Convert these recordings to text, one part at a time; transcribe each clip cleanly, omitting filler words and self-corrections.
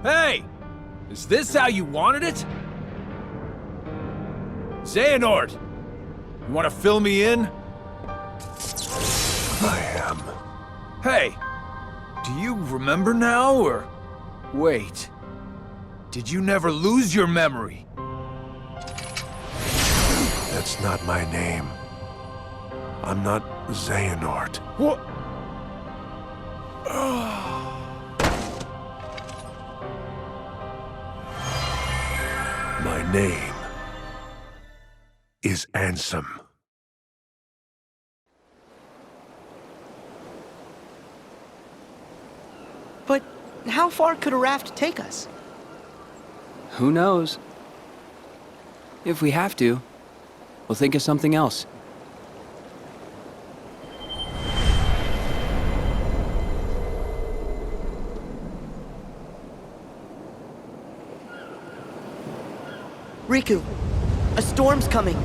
Hey! Is this how you wanted it? Xehanort! You want to fill me in? I am. Hey! Do you remember now, or... Wait. Did you never lose your memory? That's not my name. I'm not Xehanort. What? My name is Ansem. But how far could a raft take us? Who knows? If we have to, we'll think of something else. Riku, a storm's coming.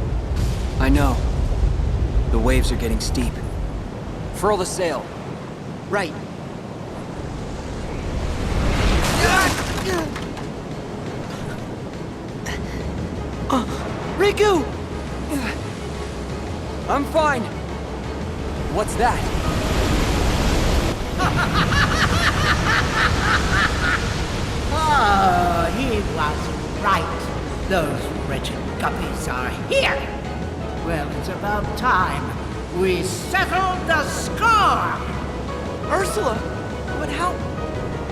I know. The waves are getting steep. Furl the sail. Right. Riku! I'm fine. What's that? Oh, he was right. Those wretched guppies are here. Well, it's about time we settled the score. Ursula! But how...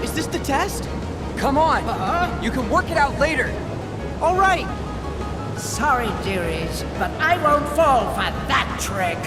Is this the test? Come on! You can work it out later! All right! Sorry, dearies, but I won't fall for that trick.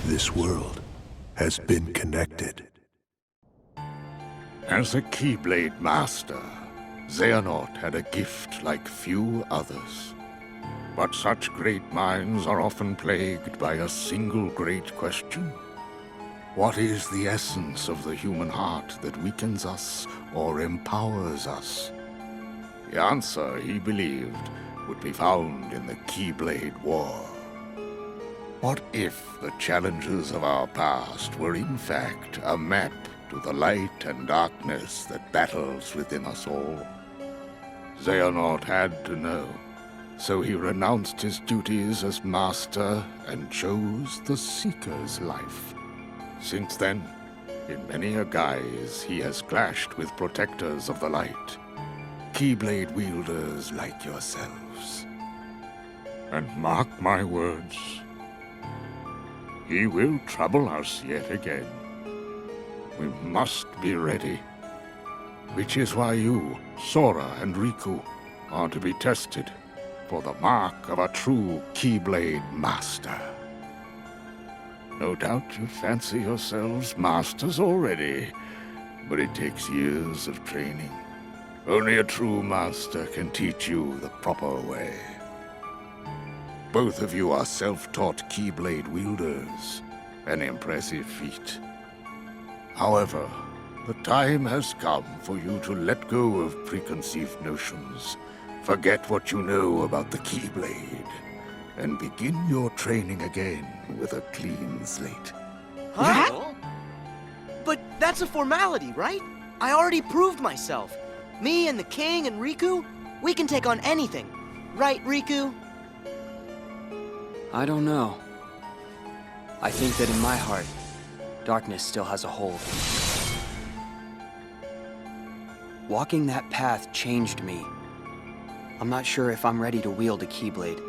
This world has been connected. As a Keyblade Master, Xehanort had a gift like few others. But such great minds are often plagued by a single great question. What is the essence of the human heart that weakens us or empowers us? The answer, he believed, would be found in the Keyblade War. What if the challenges of our past were in fact a map to the light and darkness that battles within us all? Xehanort had to know, so he renounced his duties as master and chose the Seeker's life. Since then, in many a guise, he has clashed with protectors of the light, Keyblade wielders like yourselves. And mark my words, he will trouble us yet again. We must be ready. Which is why you, Sora and Riku, are to be tested for the mark of a true Keyblade Master. No doubt you fancy yourselves masters already, but it takes years of training. Only a true master can teach you the proper way. Both of you are self-taught Keyblade wielders, an impressive feat. However, the time has come for you to let go of preconceived notions, forget what you know about the Keyblade, and begin your training again with a clean slate. Huh? But that's That's a formality, right? I already proved myself. Me and the king and Riku, we can take on anything. Right, Riku? I don't know. I think that in my heart, darkness still has a hold. Walking that path changed me. I'm not sure if I'm ready to wield a Keyblade.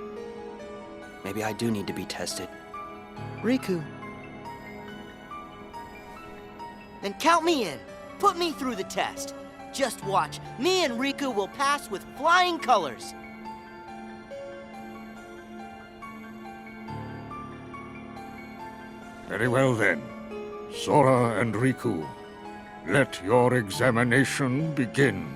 Maybe I do need to be tested. Riku. Then count me in. Put me through the test. Just watch. Me and Riku will pass with flying colors. Very well then. Sora and Riku, let your examination begin.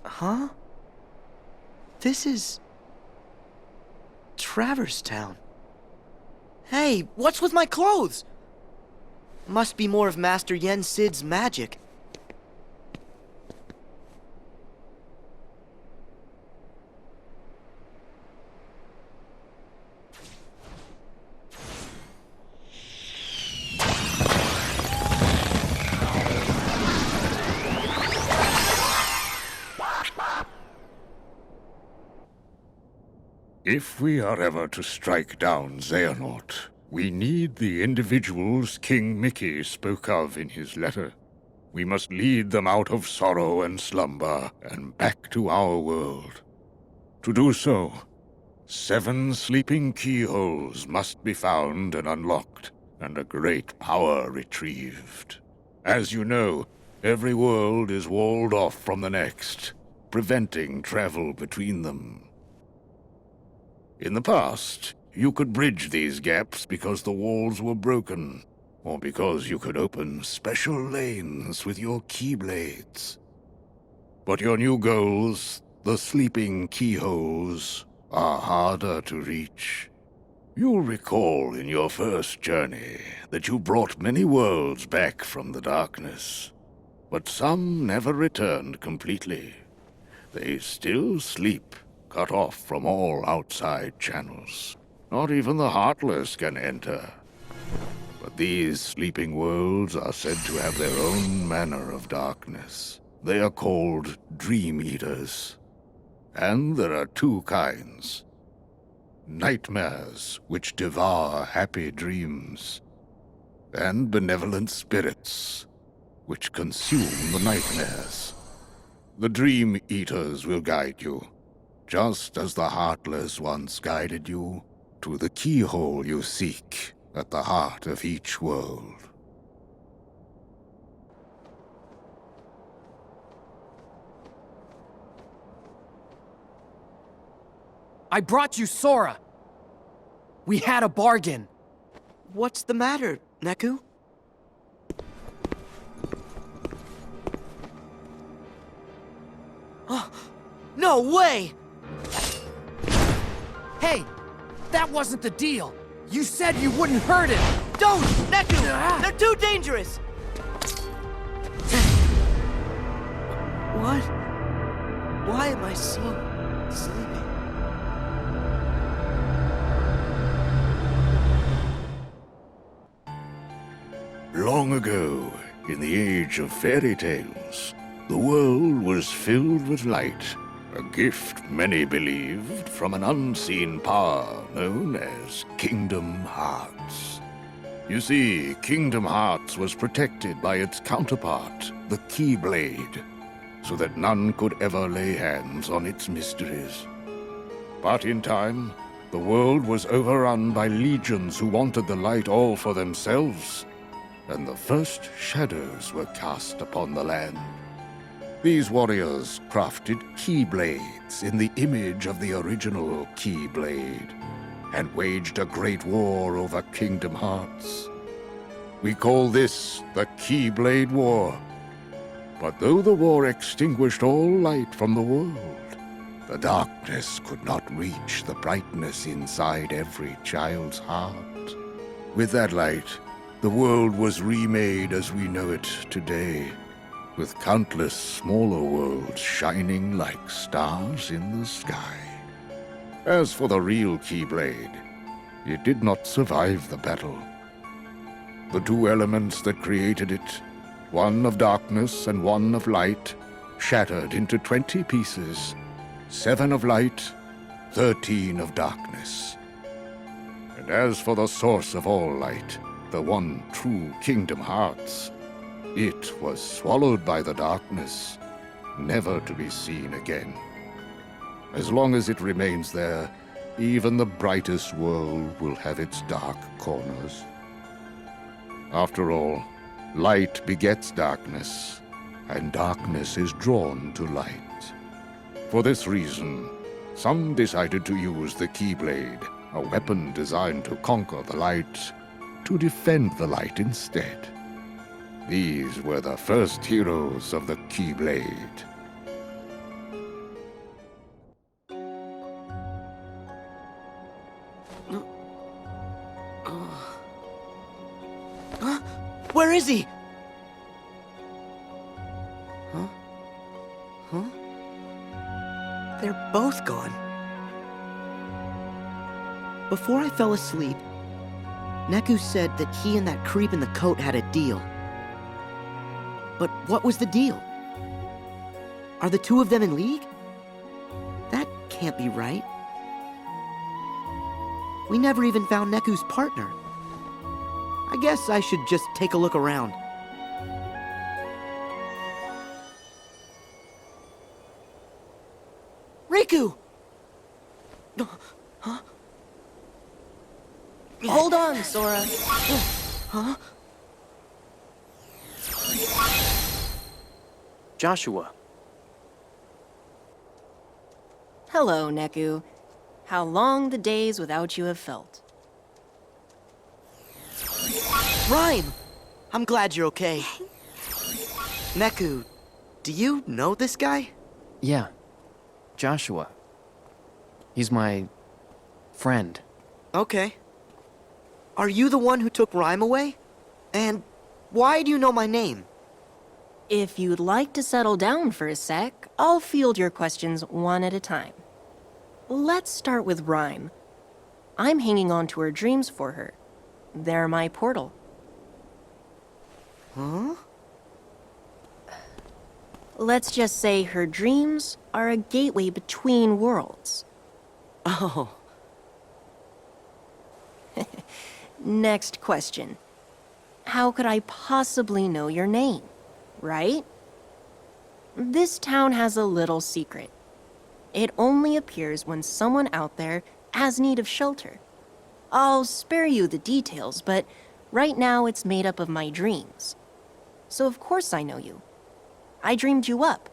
Huh? This is... Traverse Town. Hey, what's with my clothes? Must be more of Master Yen Sid's magic. If we are ever to strike down Xehanort, we need the individuals King Mickey spoke of in his letter. We must lead them out of sorrow and slumber and back to our world. To do so, 7 sleeping keyholes must be found and unlocked, and a great power retrieved. As you know, every world is walled off from the next, preventing travel between them. In the past, you could bridge these gaps because the walls were broken, or because you could open special lanes with your keyblades. But your new goals, the sleeping keyholes, are harder to reach. You'll recall in your first journey that you brought many worlds back from the darkness, but some never returned completely. They still sleep, cut off from all outside channels. Not even the Heartless can enter. But these sleeping worlds are said to have their own manner of darkness. They are called Dream Eaters. And there are 2 kinds. Nightmares, which devour happy dreams. And benevolent spirits, which consume the nightmares. The Dream Eaters will guide you, just as the Heartless once guided you to the keyhole you seek at the heart of each world. I brought you Sora. We had a bargain. What's the matter, Neku? Oh, no way! Hey, that wasn't the deal. You said you wouldn't hurt it. Don't! Neku! They're too dangerous! What? Why am I so sleepy? Long ago, in the age of fairy tales, the world was filled with light, a gift many believed from an unseen power known as Kingdom Hearts. You see, Kingdom Hearts was protected by its counterpart, the Keyblade, so that none could ever lay hands on its mysteries. But in time, the world was overrun by legions who wanted the light all for themselves, and the first shadows were cast upon the land. These warriors crafted Keyblades in the image of the original Keyblade, and waged a great war over Kingdom Hearts. We call this the Keyblade War. But though the war extinguished all light from the world, the darkness could not reach the brightness inside every child's heart. With that light, the world was remade as we know it today, with countless smaller worlds shining like stars in the sky. As for the real Keyblade, it did not survive the battle. The two elements that created it, one of darkness and one of light, shattered into 20 pieces, 7 of light, 13 of darkness. And as for the source of all light, the one true Kingdom Hearts, it was swallowed by the darkness, never to be seen again. As long as it remains there, even the brightest world will have its dark corners. After all, light begets darkness, and darkness is drawn to light. For this reason, some decided to use the Keyblade, a weapon designed to conquer the light, to defend the light instead. These were the first heroes of the Keyblade. Where is he? They're both gone. Before I fell asleep, Neku said that he and that creep in the coat had a deal. But what was the deal? Are the two of them in league? That can't be right. We never even found Neku's partner. I guess I should just take a look around. Riku! Huh? Hold on, Sora. Huh? Joshua. Hello, Neku. How long the days without you have felt. Rhyme! I'm glad you're okay. Neku, do you know this guy? Yeah. Joshua. He's my friend. Okay. Are you the one who took Rhyme away? And why do you know my name? If you'd like to settle down for a sec, I'll field your questions one at a time. Let's start with Rhyme. I'm hanging on to her dreams for her. They're my portal. Huh? Let's just say her dreams are a gateway between worlds. Oh. Next question. How could I possibly know your name, right? This town has a little secret. It only appears when someone out there has need of shelter. I'll spare you the details, but right now it's made up of my dreams. So of course I know you. I dreamed you up.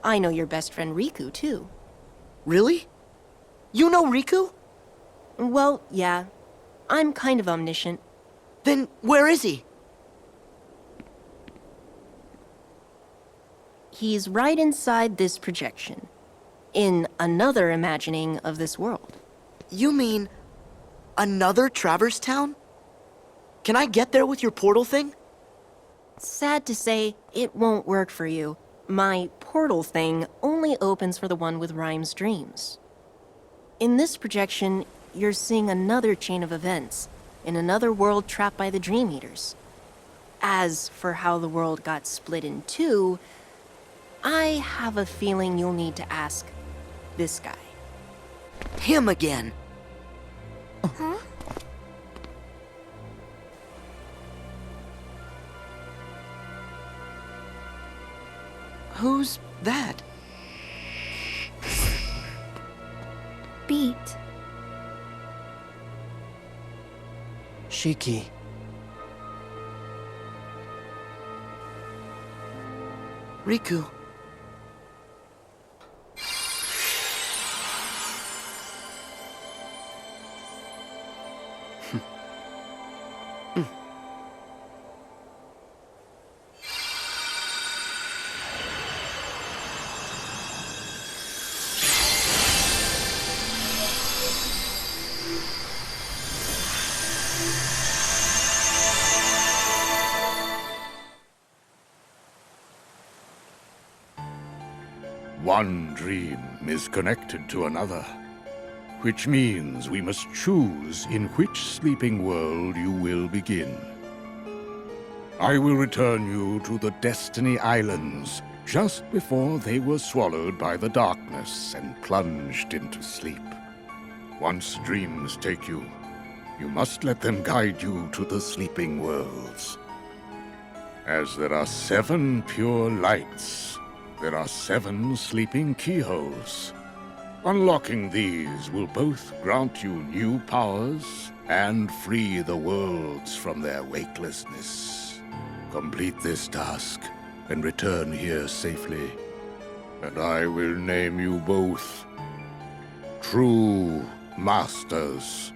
I know your best friend Riku, too. Really? You know Riku? Well, yeah. I'm kind of omniscient. Then where is he? He's right inside this projection, in another imagining of this world. You mean another Traverse Town? Can I get there with your portal thing? Sad to say, it won't work for you. My portal thing only opens for the one with Rhyme's dreams. In this projection, you're seeing another chain of events, in another world trapped by the Dream Eaters. As for how the world got split in two, I have a feeling you'll need to ask this guy. Him again. Huh? Who's that? Beat. Shiki. Riku. One dream is connected to another, which means we must choose in which sleeping world you will begin. I will return you to the Destiny Islands just before they were swallowed by the darkness and plunged into sleep. Once dreams take you, you must let them guide you to the sleeping worlds. As there are 7 pure lights, there are 7 sleeping keyholes. Unlocking these will both grant you new powers and free the worlds from their weightlessness. Complete this task and return here safely, and I will name you both True Masters.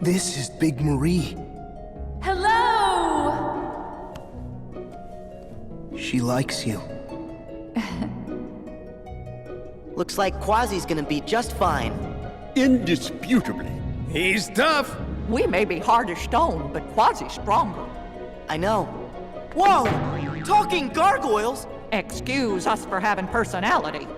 This is Big Marie. Hello! She likes you. Looks like Quasi's gonna be just fine. Indisputably. He's tough. We may be hard as stone, but Quasi's stronger. I know. Whoa! Talking gargoyles? Excuse us for having personality.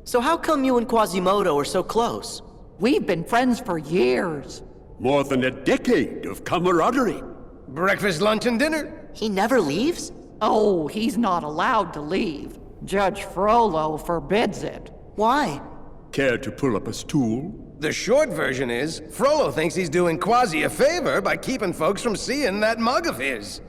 So how come you and Quasimodo are so close? We've been friends for years. More than a decade of camaraderie. Breakfast, lunch, and dinner. He never leaves? Oh, he's not allowed to leave. Judge Frollo forbids it. Why? Care to pull up a stool? The short version is, Frollo thinks he's doing Quasi a favor by keeping folks from seeing that mug of his.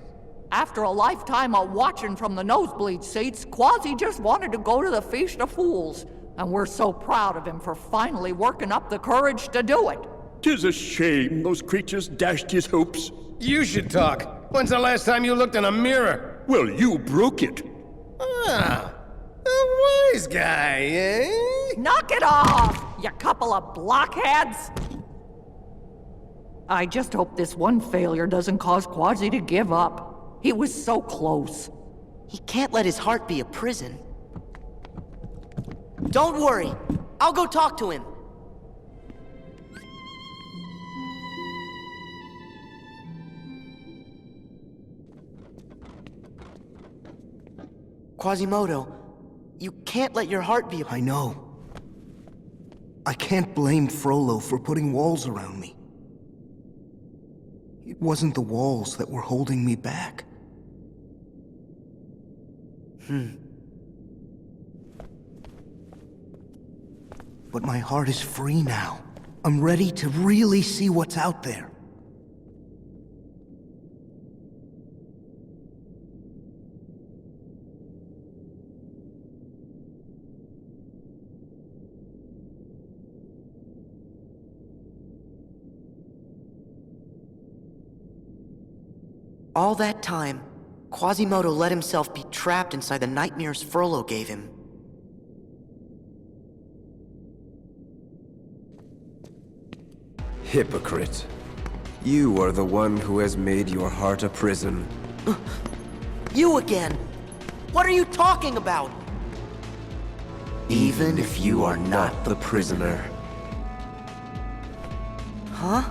After a lifetime of watching from the nosebleed seats, Quasi just wanted to go to the Feast of Fools. And we're so proud of him for finally working up the courage to do it. 'Tis a shame those creatures dashed his hopes. You should talk. When's the last time you looked in a mirror? Well, you broke it. Ah, a wise guy, eh? Knock it off, you couple of blockheads! I just hope this one failure doesn't cause Quasi to give up. He was so close. He can't let his heart be a prison. Don't worry. I'll go talk to him. Quasimodo, you can't let your heart be... I know. I can't blame Frollo for putting walls around me. It wasn't the walls that were holding me back. But my heart is free now. I'm ready to really see what's out there. All that time, Quasimodo let himself be trapped inside the nightmares Frollo gave him. Hypocrite. You are the one who has made your heart a prison. You again! What are you talking about? Even if you are not the prisoner. Huh?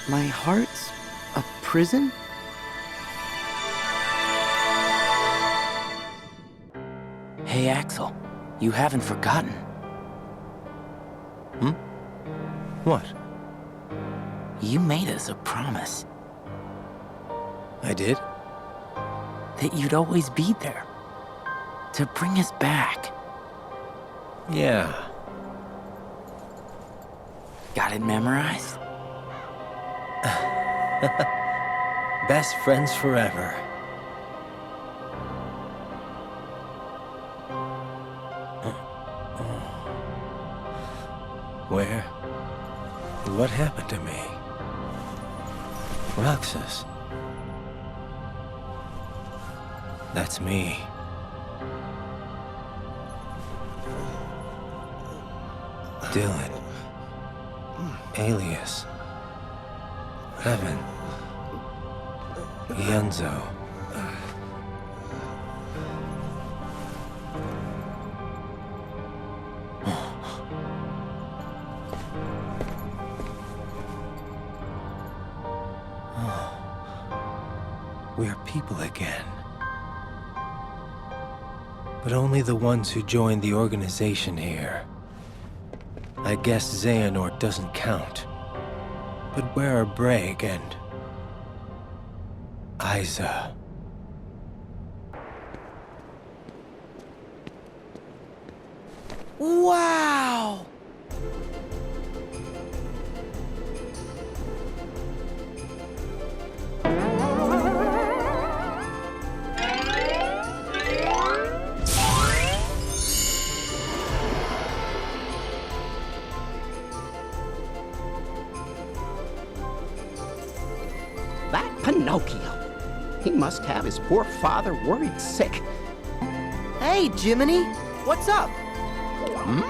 My heart's a prison? Hey, Axel. You haven't forgotten. What? You made us a promise. I did? That you'd always be there. To bring us back. Yeah. Got it memorized? Best friends forever. Where? What happened to me? Roxas. That's me. Dylan. Alias. Heaven. Yenzo. We're people again. But only the ones who joined the organization here. I guess Xehanort doesn't count. But where are Braig and... Isa? Wow! That Pinocchio. He must have his poor father worried sick. Hey, Jiminy! What's up? Hmm?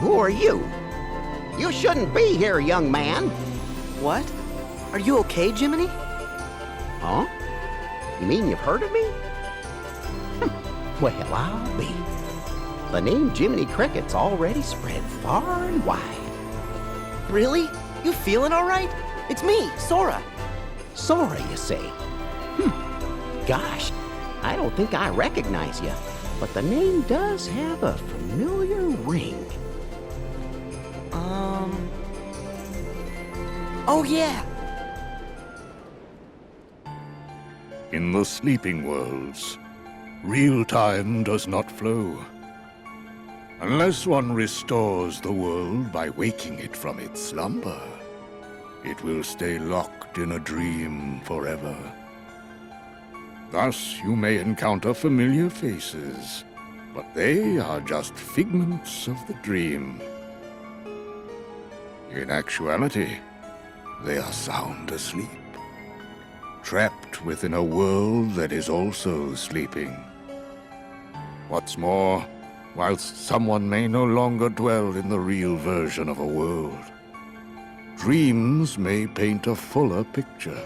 Who are you? You shouldn't be here, young man. What? Are you okay, Jiminy? Huh? You mean you've heard of me? Well, I'll be. The name Jiminy Cricket's already spread far and wide. Really? You feeling all right? It's me, Sora. Sora, you say? Gosh, I don't think I recognize you, but the name does have a familiar ring. Oh yeah. In the sleeping worlds, real time does not flow. Unless one restores the world by waking it from its slumber, it will stay locked in a dream forever. Thus, you may encounter familiar faces, but they are just figments of the dream. In actuality, they are sound asleep, trapped within a world that is also sleeping. What's more, whilst someone may no longer dwell in the real version of a world, dreams may paint a fuller picture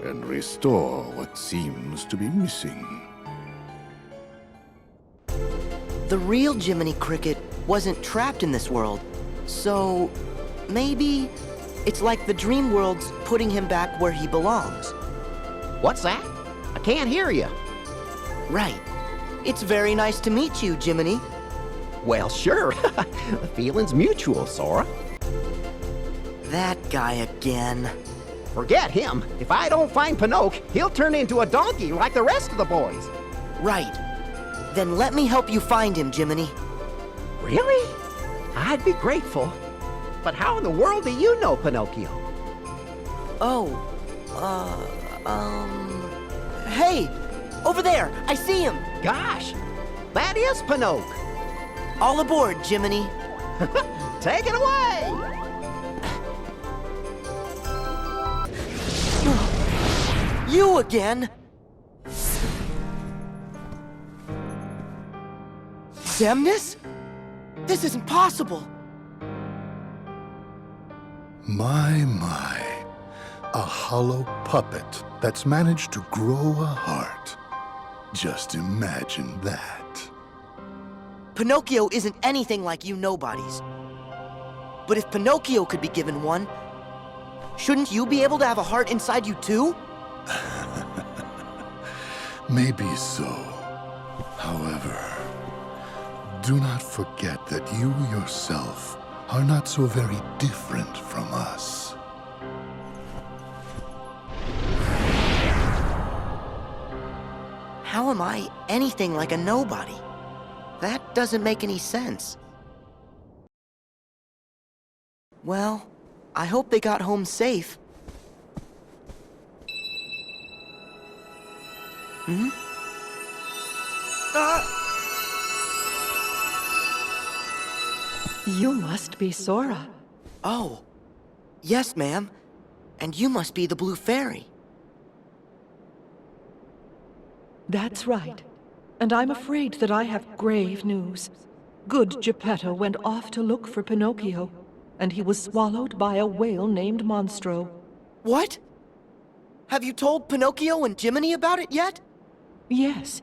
and restore what seems to be missing. The real Jiminy Cricket wasn't trapped in this world, so maybe it's like the dream world's putting him back where he belongs. What's that? I can't hear you. Right. It's very nice to meet you, Jiminy. Well, sure. The feeling's mutual, Sora. That guy again. Forget him. If I don't find Pinocchio, he'll turn into a donkey like the rest of the boys. Right. Then let me help you find him, Jiminy. Really? I'd be grateful. But how in the world do you know Pinocchio? Oh, hey! Over there! I see him! Gosh! That is Pinocchio! All aboard, Jiminy! Take it away! You again! Xemnas? This isn't possible! My. A hollow puppet that's managed to grow a heart. Just imagine that. Pinocchio isn't anything like you nobodies. But if Pinocchio could be given one, shouldn't you be able to have a heart inside you too? Maybe so. However, do not forget that you yourself are not so very different from us. How am I anything like a nobody? That doesn't make any sense. Well, I hope they got home safe. You must be Sora. Oh. Yes, ma'am. And you must be the Blue Fairy. That's right. And I'm afraid that I have grave news. Good Geppetto went off to look for Pinocchio, and he was swallowed by a whale named Monstro. What? Have you told Pinocchio and Jiminy about it yet? Yes.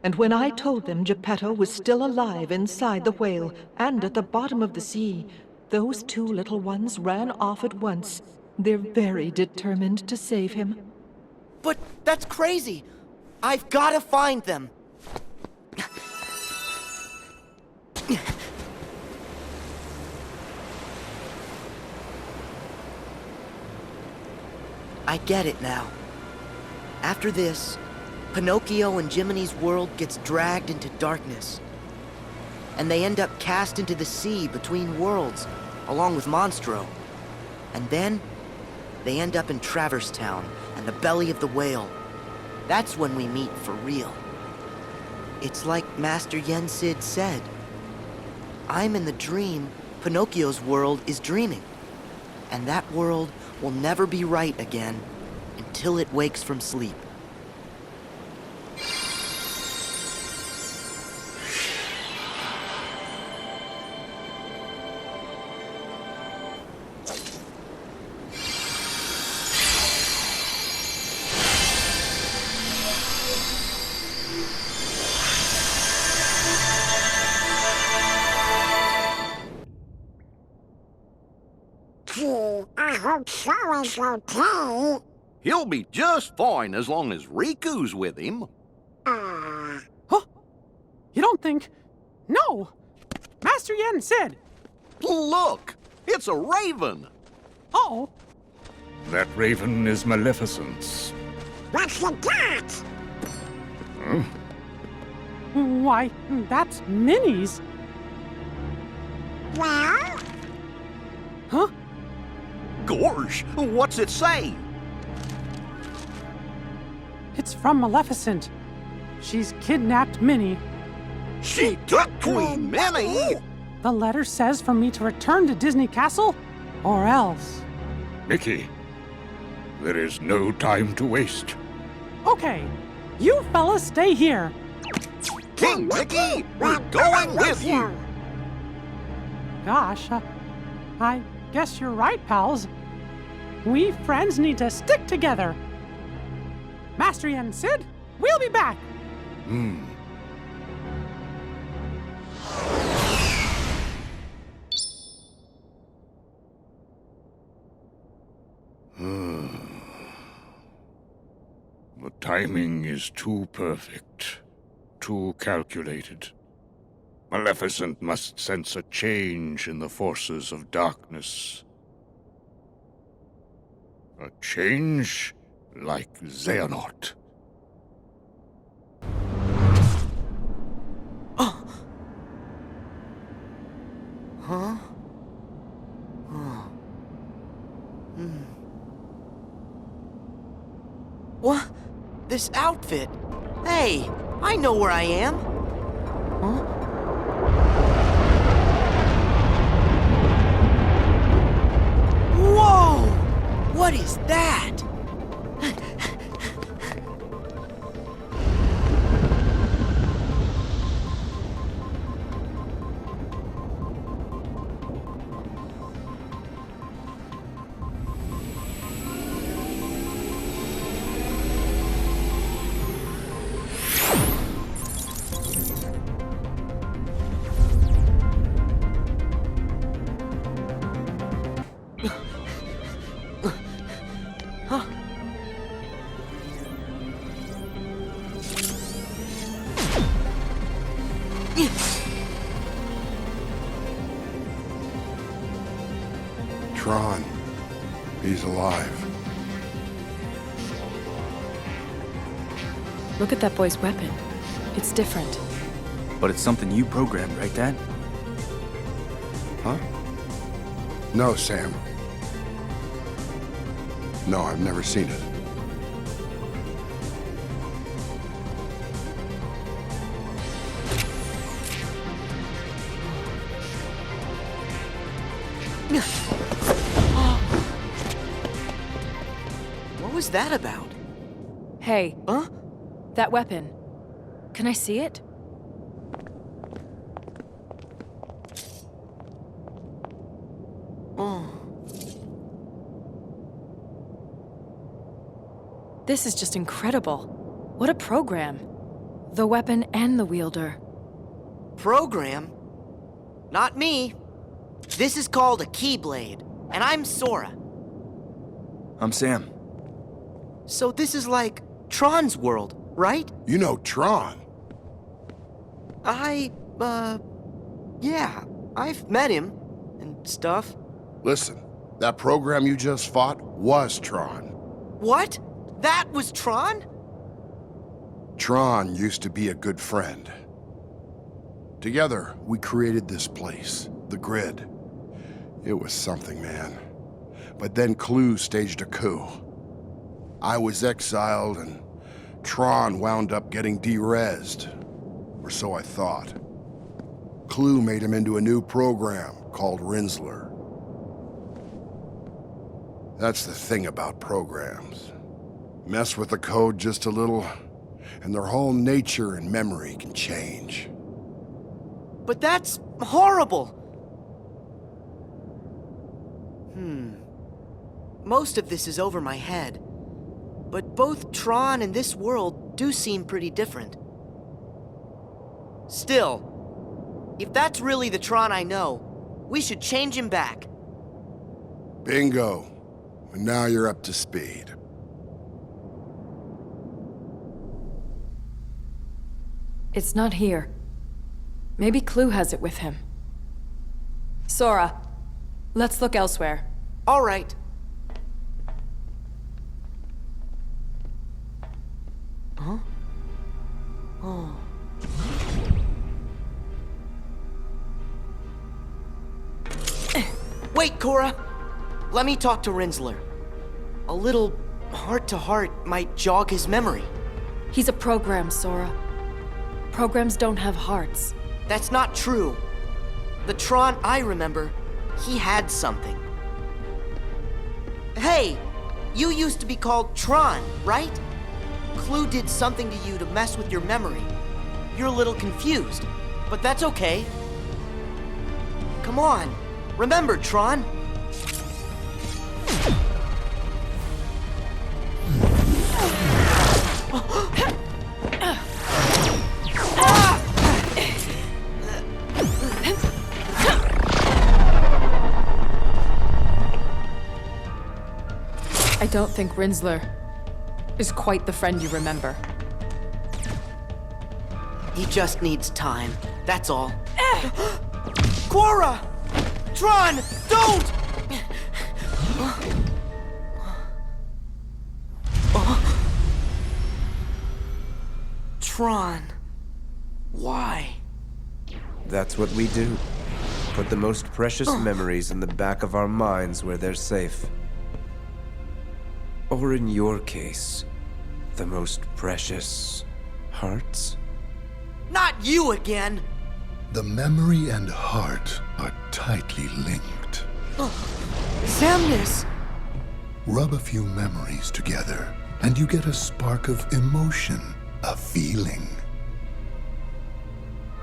And when I told them Geppetto was still alive inside the whale and at the bottom of the sea, those two little ones ran off at once. They're very determined to save him. But that's crazy. I've got to find them. I get it now. After this, Pinocchio and Jiminy's world gets dragged into darkness. And they end up cast into the sea between worlds, along with Monstro. And then, they end up in Traverse Town and the belly of the whale. That's when we meet for real. It's like Master Yen Sid said. I'm in the dream, Pinocchio's world is dreaming. And that world will never be right again until it wakes from sleep. I hope Sora's okay. He'll be just fine as long as Riku's with him. Huh? You don't think... No! Master Yen said... Look! It's a raven! Uh-oh. That raven is Maleficent's. What's the got? Huh? Why, that's Minnie's. Well? Huh? Gorge, what's it say? It's from Maleficent. She's kidnapped Minnie. She took Queen Minnie? The letter says for me to return to Disney Castle, or else. Mickey, there is no time to waste. Okay, you fellas stay here. King Mickey, we're going with you! Gosh, I guess you're right, pals. We friends need to stick together. Master Yen Sid, we'll be back. The timing is too perfect, too calculated. Maleficent must sense a change in the forces of darkness. A change like Xehanort. Oh. Huh? Oh. What? This outfit? Hey, I know where I am. Huh? Whoa! What is that? Tron. He's alive. Look at that boy's weapon. It's different. But it's something you programmed, right, Dad? Huh? No, Sam. No, I've never seen it. was that about? Hey. Huh? That weapon. Can I see it? Oh. This is just incredible. What a program. The weapon and the wielder. Program? Not me. This is called a Keyblade, and I'm Sora. I'm Sam. So this is like Tron's world, right? You know Tron. Yeah, I've met him and stuff. Listen, that program you just fought was Tron. What? That was Tron? Tron used to be a good friend. Together, we created this place, the Grid. It was something, man. But then Clue staged a coup. I was exiled, and Tron wound up getting de-rezzed. Or so I thought. Clue made him into a new program called Rinsler. That's the thing about programs. Mess with the code just a little, and their whole nature and memory can change. But that's horrible! Most of this is over my head. But both Tron and this world do seem pretty different. Still, if that's really the Tron I know, we should change him back. Bingo. And now you're up to speed. It's not here. Maybe Clue has it with him. Sora, let's look elsewhere. All right. Huh? Oh. Wait, Cora! Let me talk to Rinsler. A little heart-to-heart might jog his memory. He's a program, Sora. Programs don't have hearts. That's not true. The Tron I remember, he had something. Hey! You used to be called Tron, right? Clue did something to you to mess with your memory. You're a little confused, but that's okay. Come on, remember, Tron? I don't think Rinsler is quite the friend you remember. He just needs time, that's all. Cora! Tron, don't! Tron, why? That's what we do. Put the most precious memories in the back of our minds where they're safe. Or in your case, the most precious hearts? Not you again! The memory and heart are tightly linked. Samnus! Rub a few memories together, and you get a spark of emotion, a feeling.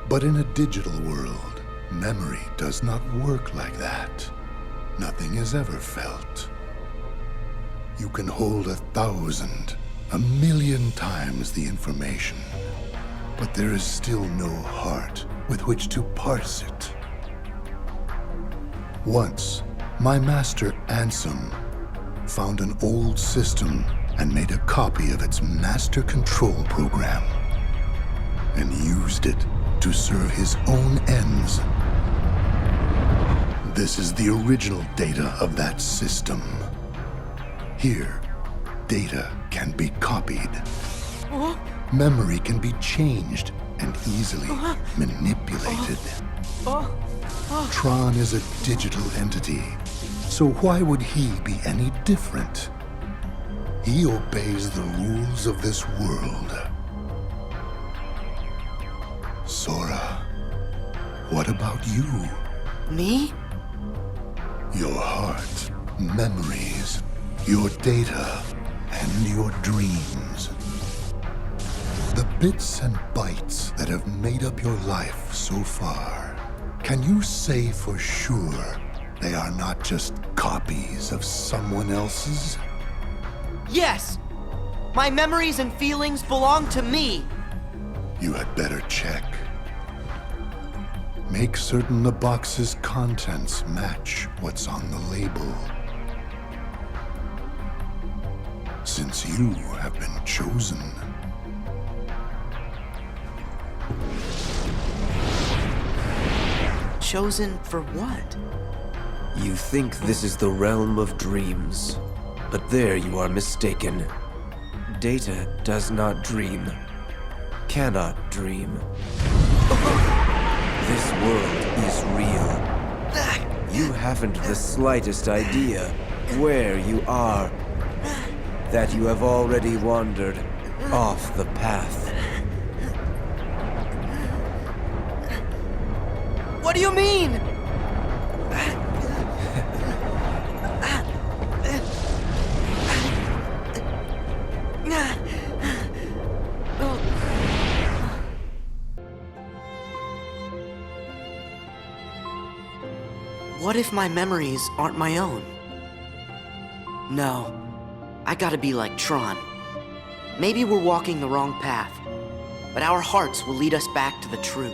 But in a digital world, memory does not work like that. Nothing is ever felt. You can hold 1,000, 1,000,000 times the information, but there is still no heart with which to parse it. Once, my master Ansem found an old system and made a copy of its master control program, and used it to serve his own ends. This is the original data of that system. Here, data can be copied. Memory can be changed and easily manipulated. Tron is a digital entity, so why would he be any different? He obeys the rules of this world. Sora, what about you? Me? Your heart, memories, your data, and your dreams. The bits and bytes that have made up your life so far. Can you say for sure they are not just copies of someone else's? Yes! My memories and feelings belong to me! You had better check. Make certain the box's contents match what's on the label. Since you have been chosen. Chosen for what? You think this is the realm of dreams, but there you are mistaken. Data does not dream, cannot dream. This world is real. You haven't the slightest idea where you are, that you have already wandered off the path. What do you mean? What if my memories aren't my own? No, I gotta be like Tron. Maybe we're walking the wrong path, but our hearts will lead us back to the truth.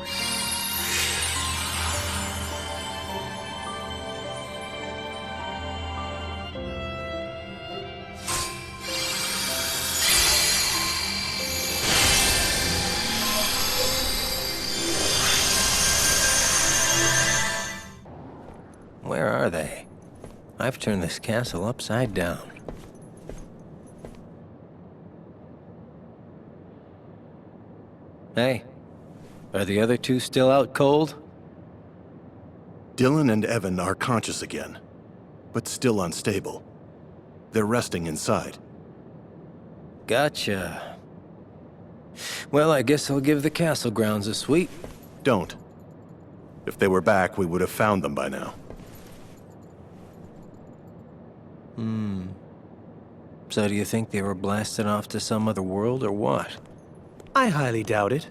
Where are they? I've turned this castle upside down. Hey, are the other two still out cold? Dylan and Evan are conscious again, but still unstable. They're resting inside. Gotcha. Well, I guess I'll give the castle grounds a sweep. Don't. If they were back, we would have found them by now. So do you think they were blasted off to some other world, or what? I highly doubt it.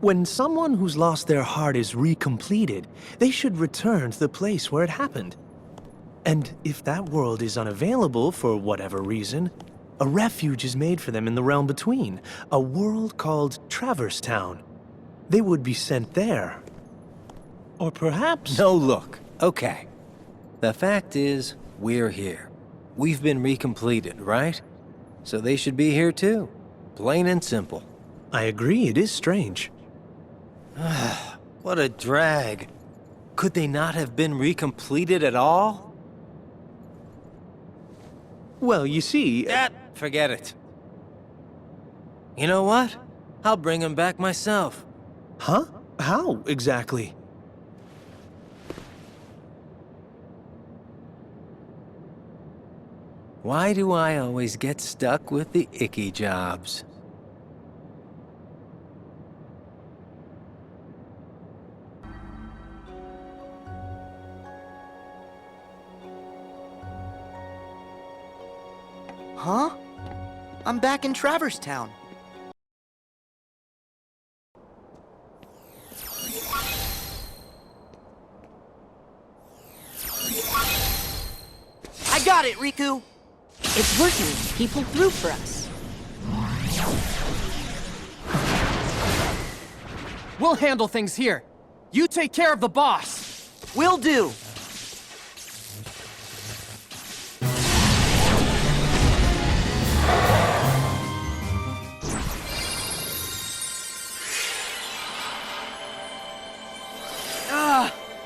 When someone who's lost their heart is recompleted, they should return to the place where it happened. And if that world is unavailable for whatever reason, a refuge is made for them in the realm between, a world called Traverse Town. They would be sent there. Or perhaps... No, look. Okay. The fact is, we're here. We've been recompleted, right? So they should be here too. Plain and simple. I agree, it is strange. What a drag. Could they not have been recompleted at all? Well, you see... Forget it. You know what? I'll bring them back myself. Huh? How, exactly? Why do I always get stuck with the icky jobs? Huh? I'm back in Traverse Town. I got it, Riku! It's working. He pulled through for us. We'll handle things here. You take care of the boss. Will do.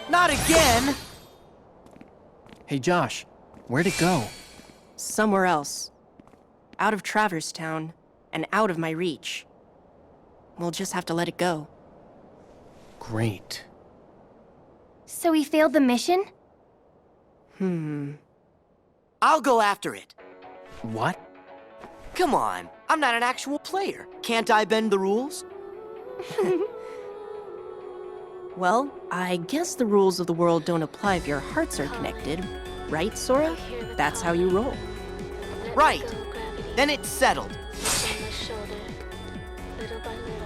Not again! Hey, Josh, where'd it go? Somewhere else. Out of Traverse Town, and out of my reach. We'll just have to let it go. Great. So we failed the mission? I'll go after it. What? Come on, I'm not an actual player. Can't I bend the rules? Well, I guess the rules of the world don't apply if your hearts are connected. Right, Sora? That's how you roll. Right. Then it's settled. On my shoulder, little by little,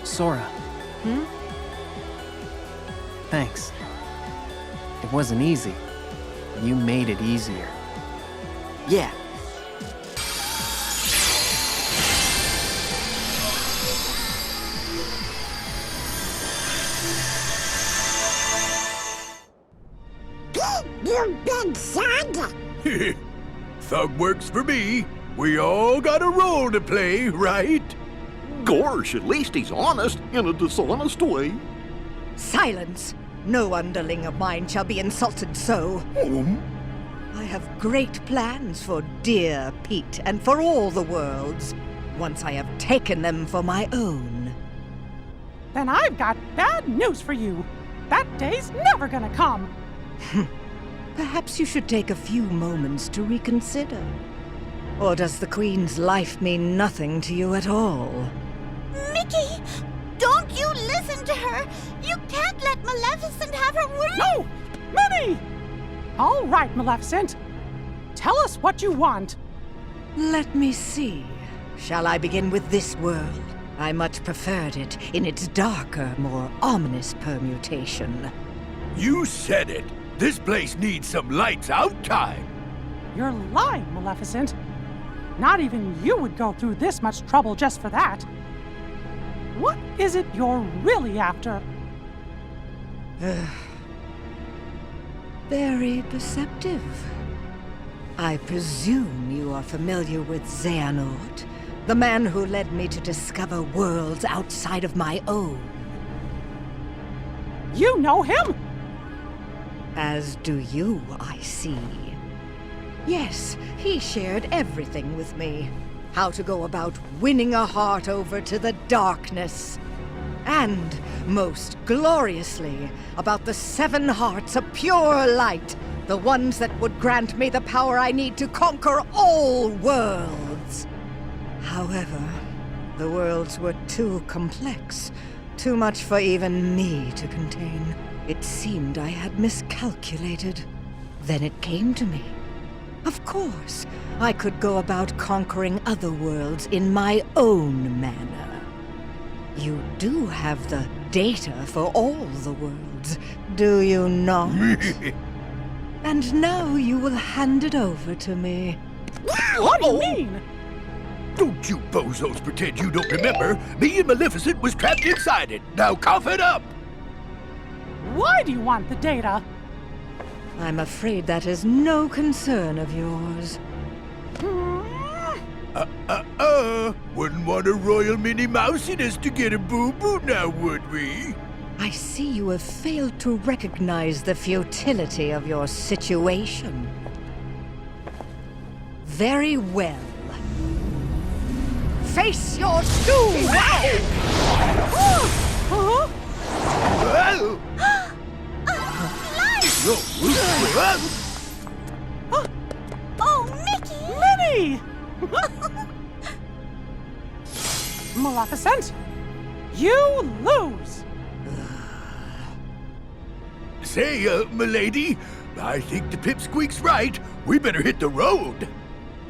Sora. Thanks. It wasn't easy. You made it easier. Yeah. You big son! Thug works for me. We all got a role to play, right? Gosh, at least he's honest in a dishonest way. Silence! No underling of mine shall be insulted so. I have great plans for dear Pete and for all the worlds, once I have taken them for my own. Then I've got bad news for you. That day's never gonna come. Perhaps you should take a few moments to reconsider. Or does the Queen's life mean nothing to you at all? Mickey! Don't you listen to her! You can't let Maleficent have her way! No! Minnie! All right, Maleficent. Tell us what you want. Let me see. Shall I begin with this world? I much preferred it in its darker, more ominous permutation. You said it. This place needs some lights out time. You're lying, Maleficent. Not even you would go through this much trouble just for that. What is it you're really after? Very perceptive. I presume you are familiar with Xehanort, the man who led me to discover worlds outside of my own. You know him? As do you, I see. Yes, he shared everything with me. How to go about winning a heart over to the darkness. And, most gloriously, about the 7 hearts of pure light, the ones that would grant me the power I need to conquer all worlds. However, the worlds were too complex, too much for even me to contain. It seemed I had miscalculated. Then it came to me. Of course, I could go about conquering other worlds in my own manner. You do have the data for all the worlds, do you not? And now you will hand it over to me. What do you mean? Don't you bozos pretend you don't remember. Me and Maleficent was trapped inside it. Now cough it up. Why do you want the data? I'm afraid that is no concern of yours. Wouldn't want a royal Minnie Mousiness to get a boo-boo now, would we? I see you have failed to recognize the futility of your situation. Very well. Face your doom! Oh, Mickey! Minnie! Maleficent, you lose! Say, milady, I think the pipsqueak's right. We better hit the road.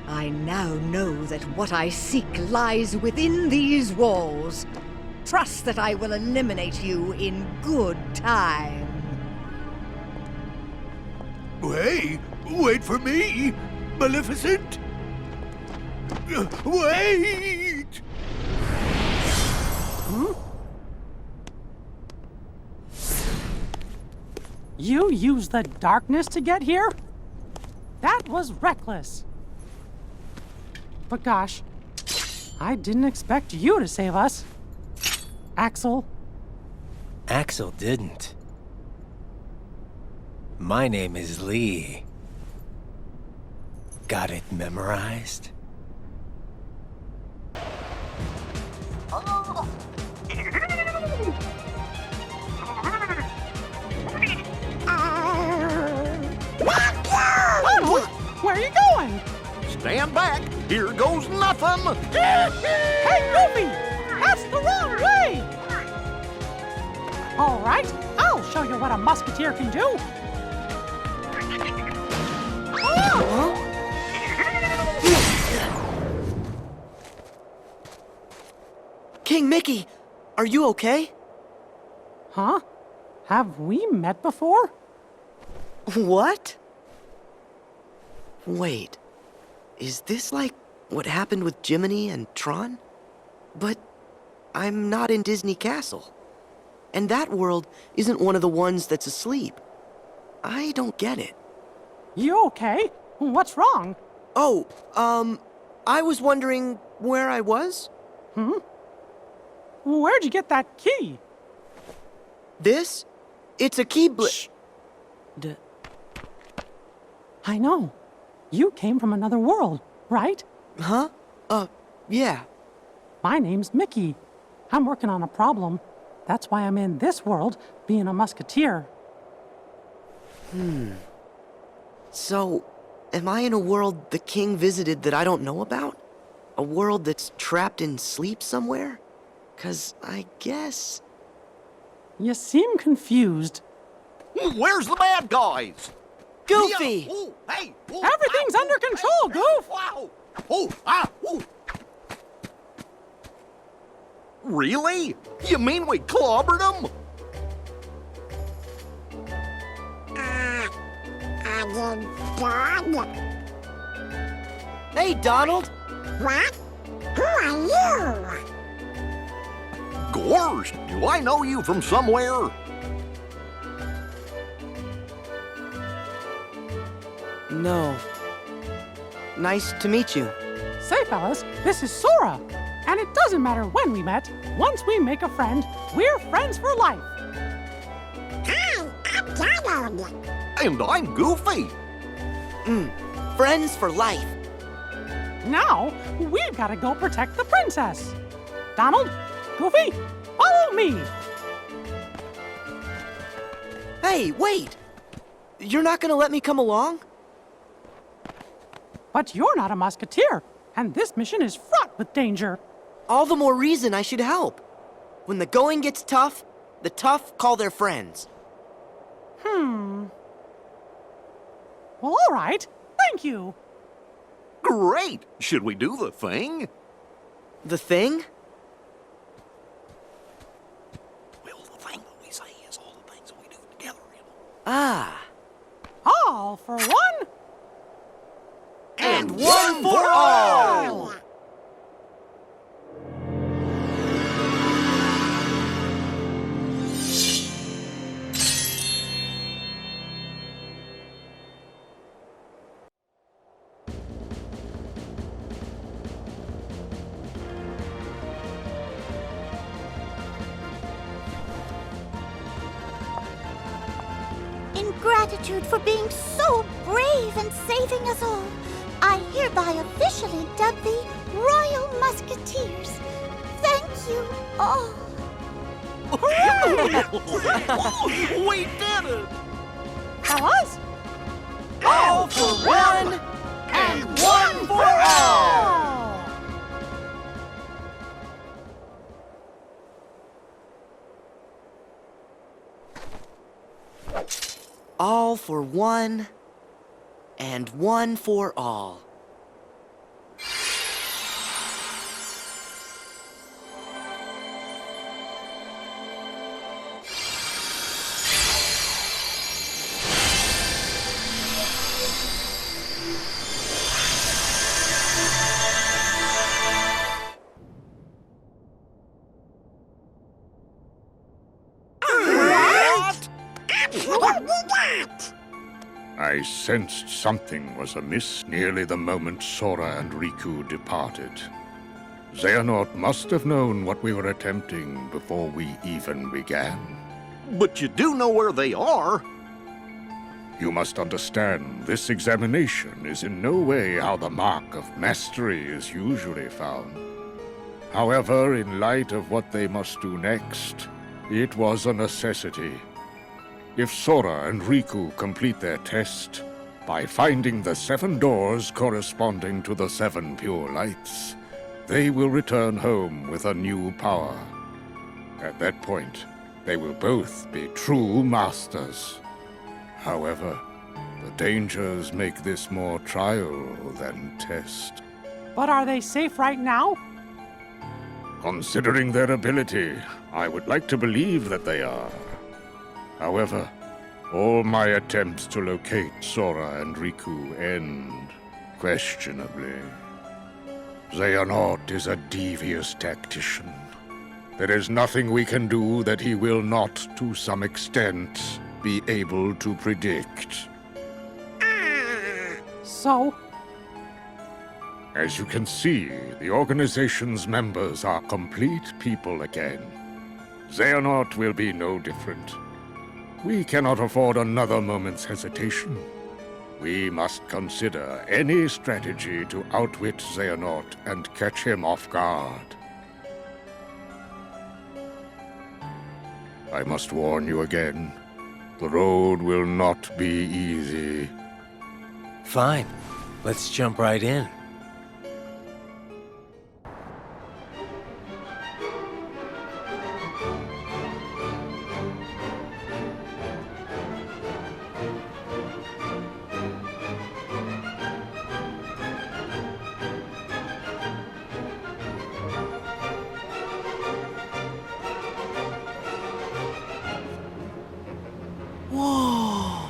I now know that what I seek lies within these walls. Trust that I will eliminate you in good time. Hey, wait for me, Maleficent. Wait! You used the darkness to get here? That was reckless. But gosh, I didn't expect you to save us. Axel. Axel didn't. My name is Lee. Got it memorized? Where are you going? Stand back. Here goes nothing. Hey, Goofy! That's the wrong way! All right, I'll show you what a musketeer can do. King Mickey, are you okay? Huh? Have we met before? What? Wait, is this like what happened with Jiminy and Tron? But I'm not in Disney Castle. And that world isn't one of the ones that's asleep. I don't get it. You okay? What's wrong? Oh, I was wondering where I was? Hmm? Where'd you get that key? This? It's a Keyblade. I know. You came from another world, right? Huh? Yeah. My name's Mickey. I'm working on a problem. That's why I'm in this world, being a musketeer. So, am I in a world the king visited that I don't know about? A world that's trapped in sleep somewhere? 'Cause I guess... You seem confused. Where's the bad guys? Goofy! Yeah. Ooh, hey! Ooh, Everything's under control, Goof! Wow! Ooh. Really? You mean we clobbered them? Hey, Donald! What? Who are you? Gorsh, do I know you from somewhere? No. Nice to meet you. Say, fellas, this is Sora. And it doesn't matter when we met. Once we make a friend, we're friends for life. Hi, I'm Donald. And I'm Goofy. Friends for life. Now, we've got to go protect the princess. Donald, Goofy, follow me. Hey, wait! You're not gonna let me come along? But you're not a musketeer, and this mission is fraught with danger. All the more reason I should help. When the going gets tough, the tough call their friends. Well, all right. Thank you. Great. Should we do the thing? The thing? Well, the thing that we say is all the things that we do together, you know. Ah. All for one. And one for all! In gratitude for being so brave and saving us all, I hereby officially dub thee Royal Musketeers. Thank you all. We did it! Fellas, All for one, and one for all! All for one, and one for all. What we got? I sensed something was amiss nearly the moment Sora and Riku departed. Xehanort must have known what we were attempting before we even began. But you do know where they are. You must understand, this examination is in no way how the mark of mastery is usually found. However, in light of what they must do next, it was a necessity. If Sora and Riku complete their test, by finding the 7 doors corresponding to the 7 pure lights, they will return home with a new power. At that point, They will both be true masters. However, the dangers make this more trial than test. But are they safe right now? Considering their ability, I would like to believe that they are. However, all my attempts to locate Sora and Riku end questionably. Xehanort is a devious tactician. There is nothing we can do that he will not, to some extent, be able to predict. So? As you can see, the organization's members are complete people again. Xehanort will be no different. We cannot afford another moment's hesitation. We must consider any strategy to outwit Xehanort and catch him off guard. I must warn you again. The road will not be easy. Fine. Let's jump right in. Whoa!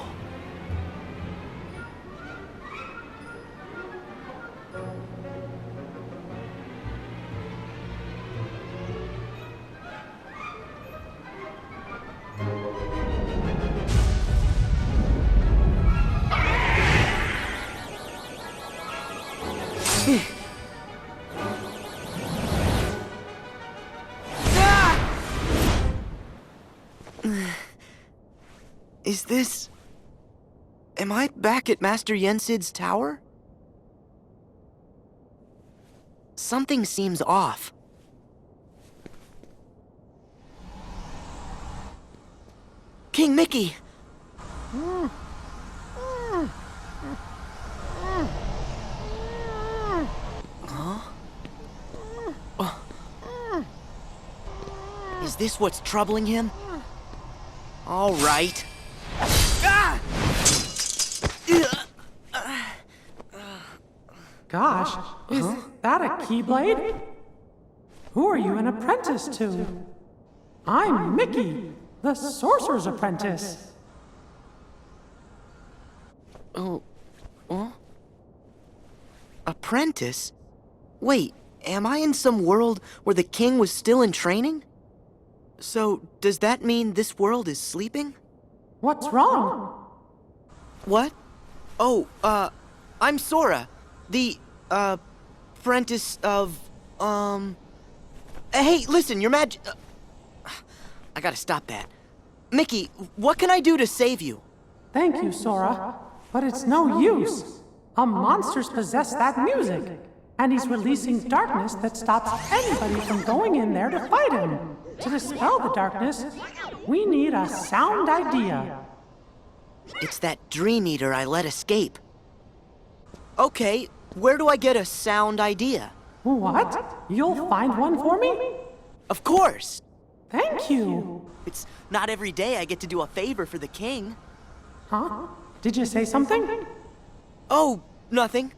Is this... Am I back at Master Yensid's tower? Something seems off. King Mickey! Huh? Is this what's troubling him? All right. Gosh, is that a Keyblade? Who are you an apprentice to? I'm Mickey, the sorcerer's apprentice. Oh, huh? Apprentice? Wait, am I in some world where the king was still in training? So, does that mean this world is sleeping? What's wrong? What? Oh, I'm Sora, the, apprentice of, Hey, listen, your I gotta stop that. Mickey, what can I do to save you? Thank you, Sora, but it's no use. A monster's possessed that music, and he's releasing darkness that stops anybody from going in there to fight him. To dispel the darkness, we need a sound idea. It's that Dream Eater I let escape. Okay, where do I get a sound idea? What? You'll find one for me? Of course! Thank you! It's not every day I get to do a favor for the king. Huh? Did you say something? Oh, nothing.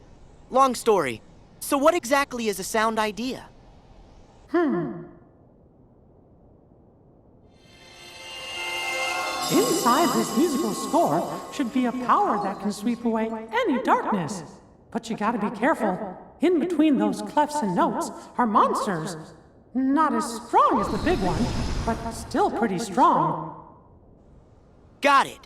Long story. So what exactly is a sound idea? Inside this musical score should be a power that can sweep away any darkness. But you gotta be careful. In between those clefs and notes are monsters. Not as strong as the big one, but still pretty strong. Got it.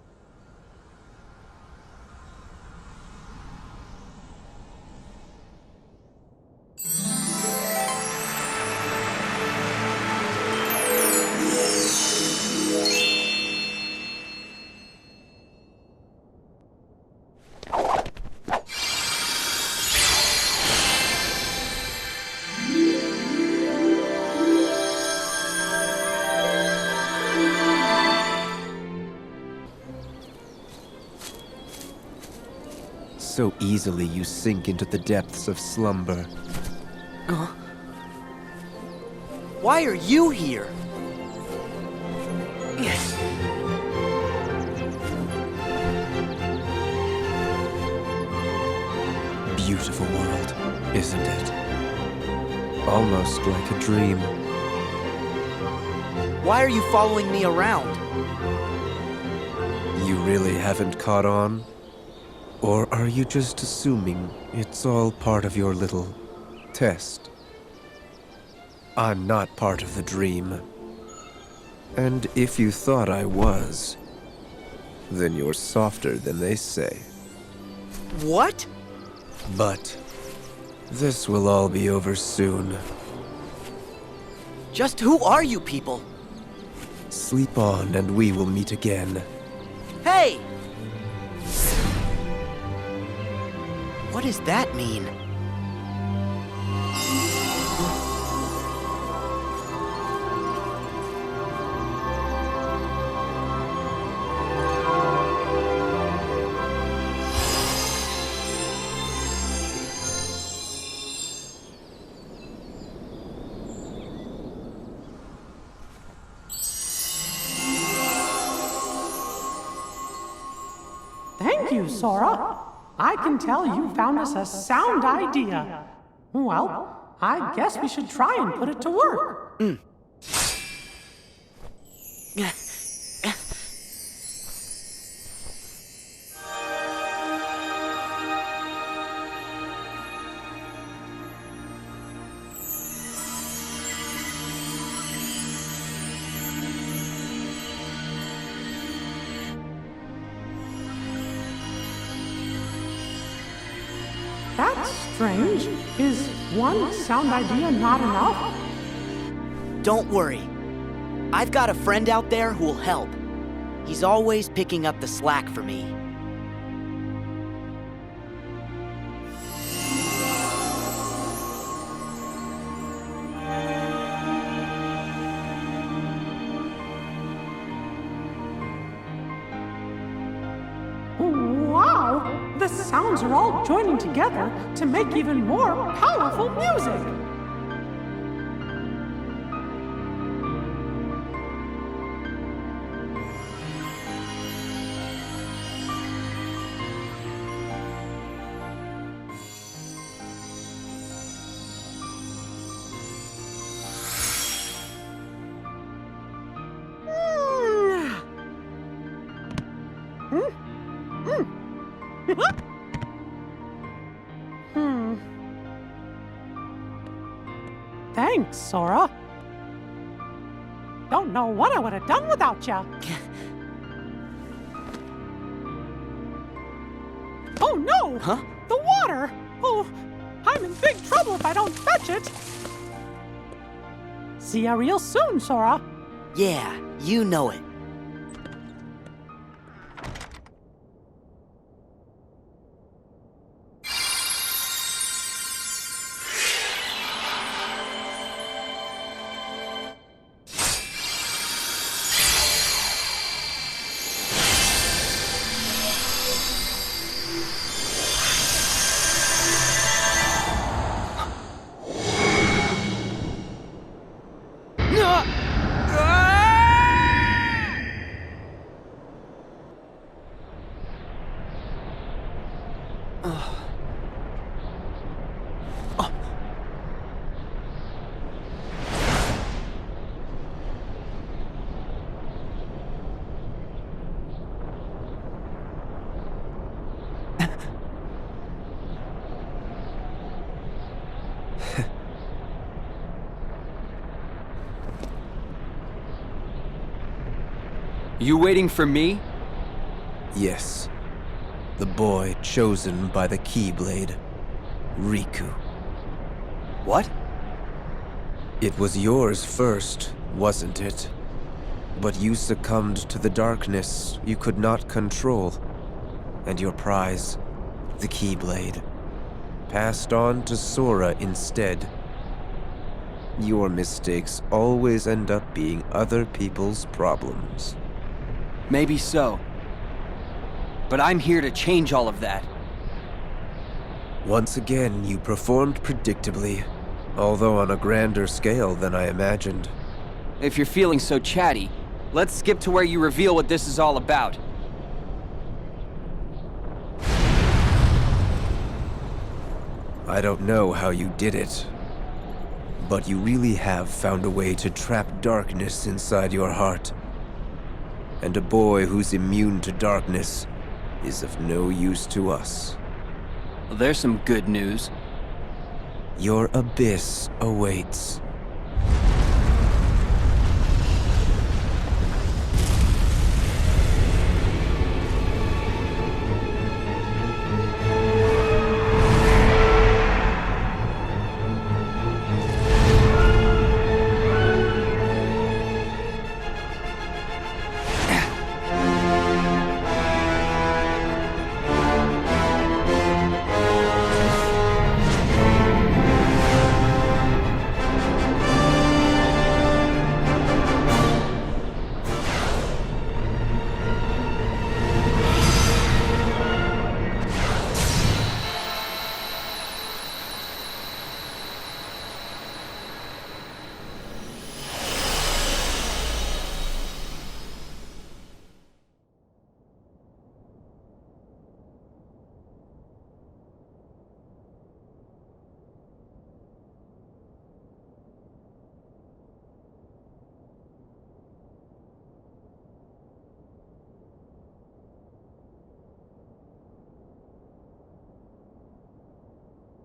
So easily you sink into the depths of slumber. Why are you here? beautiful world, isn't it? Almost like a dream. Why are you following me around? You really haven't caught on? Or are you just assuming it's all part of your little test? I'm not part of the dream. And if you thought I was, then you're softer than they say. What? But this will all be over soon. Just who are you people? Sleep on and we will meet again. Hey! What does that mean? Thank you, Sora. I can tell you found us a sound idea. Well, I guess we should try and put it to work. That's strange. Is one sound idea not enough? Don't worry. I've got a friend out there who'll help. He's always picking up the slack for me. Wow! The sounds are all joining together to make even more powerful music! Thanks, Sora. Don't know what I would have done without you. Oh no! Huh? The water! Oh, I'm in big trouble if I don't fetch it. See ya real soon, Sora. Yeah, you know it. You waiting for me? Yes. The boy chosen by the Keyblade, Riku. What? It was yours first, wasn't it? But you succumbed to the darkness you could not control. And your prize, the Keyblade, passed on to Sora instead. Your mistakes always end up being other people's problems. Maybe so. But I'm here to change all of that. Once again, you performed predictably, although on a grander scale than I imagined. If you're feeling so chatty, let's skip to where you reveal what this is all about. I don't know how you did it, but you really have found a way to trap darkness inside your heart. And a boy who's immune to darkness is of no use to us. There's some good news. Your abyss awaits.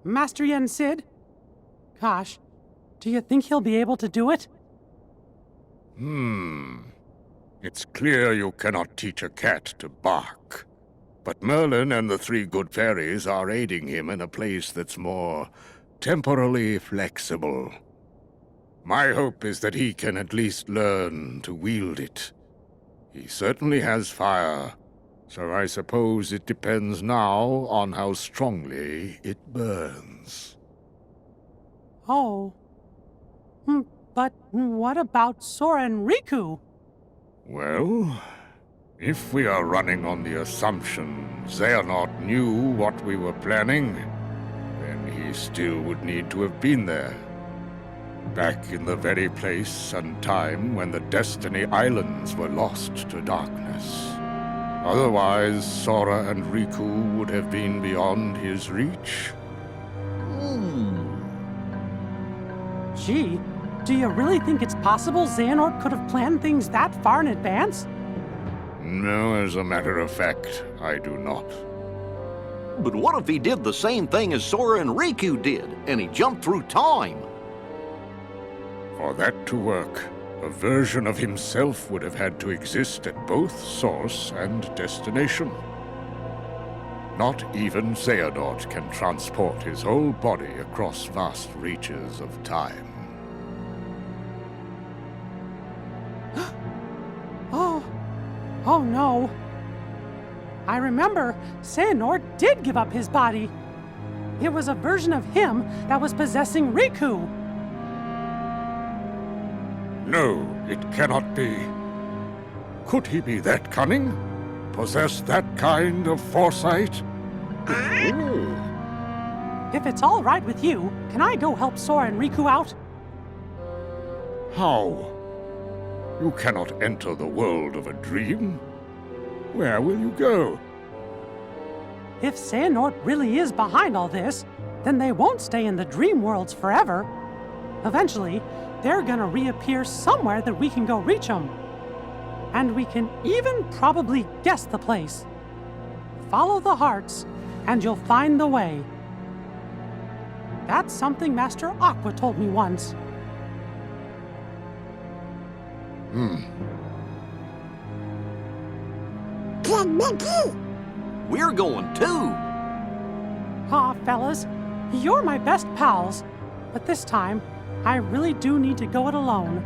Master Yen Sid? Gosh, do you think he'll be able to do it? It's clear you cannot teach a cat to bark. But Merlin and the three good fairies are aiding him in a place that's more temporally flexible. My hope is that he can at least learn to wield it. He certainly has fire, so I suppose it depends now on how strongly it burns. Oh. But what about Sora and Riku? Well, if we are running on the assumption Xehanort knew what we were planning, then he still would need to have been there. Back in the very place and time when the Destiny Islands were lost to darkness. Otherwise, Sora and Riku would have been beyond his reach. Gee, do you really think it's possible Xehanort could have planned things that far in advance? No, as a matter of fact, I do not. But what if he did the same thing as Sora and Riku did, and he jumped through time? For that to work, a version of himself would have had to exist at both source and destination. Not even Xehanort can transport his whole body across vast reaches of time. Oh no. I remember Xehanort did give up his body. It was a version of him that was possessing Riku. No, it cannot be. Could he be that cunning? Possess that kind of foresight? If it's all right with you, can I go help Sora and Riku out? How? You cannot enter the world of a dream. Where will you go? If Xehanort really is behind all this, then they won't stay in the dream worlds forever. Eventually, they're gonna reappear somewhere that we can go reach them. And we can even probably guess the place. Follow the hearts, and you'll find the way. That's something Master Aqua told me once. We're going too. Aw, fellas, you're my best pals. But this time, I really do need to go it alone.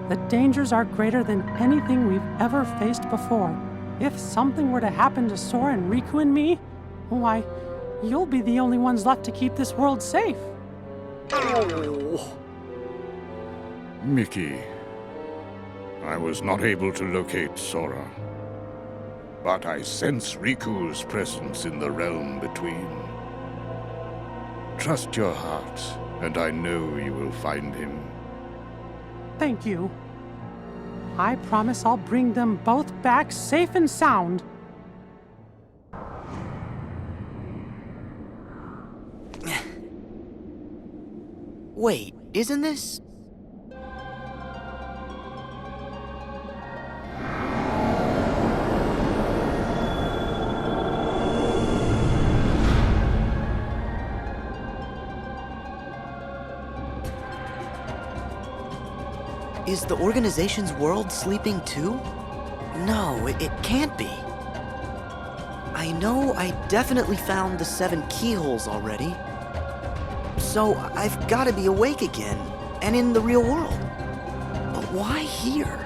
The dangers are greater than anything we've ever faced before. If something were to happen to Sora and Riku and me, why, you'll be the only ones left to keep this world safe. Mickey, I was not able to locate Sora. But I sense Riku's presence in the realm between. Trust your heart, and I know you will find him. Thank you. I promise I'll bring them both back safe and sound. Wait, isn't this... Is the organization's world sleeping too? No, it can't be. I know I definitely found the 7 keyholes already. So I've got to be awake again, and in the real world. But why here?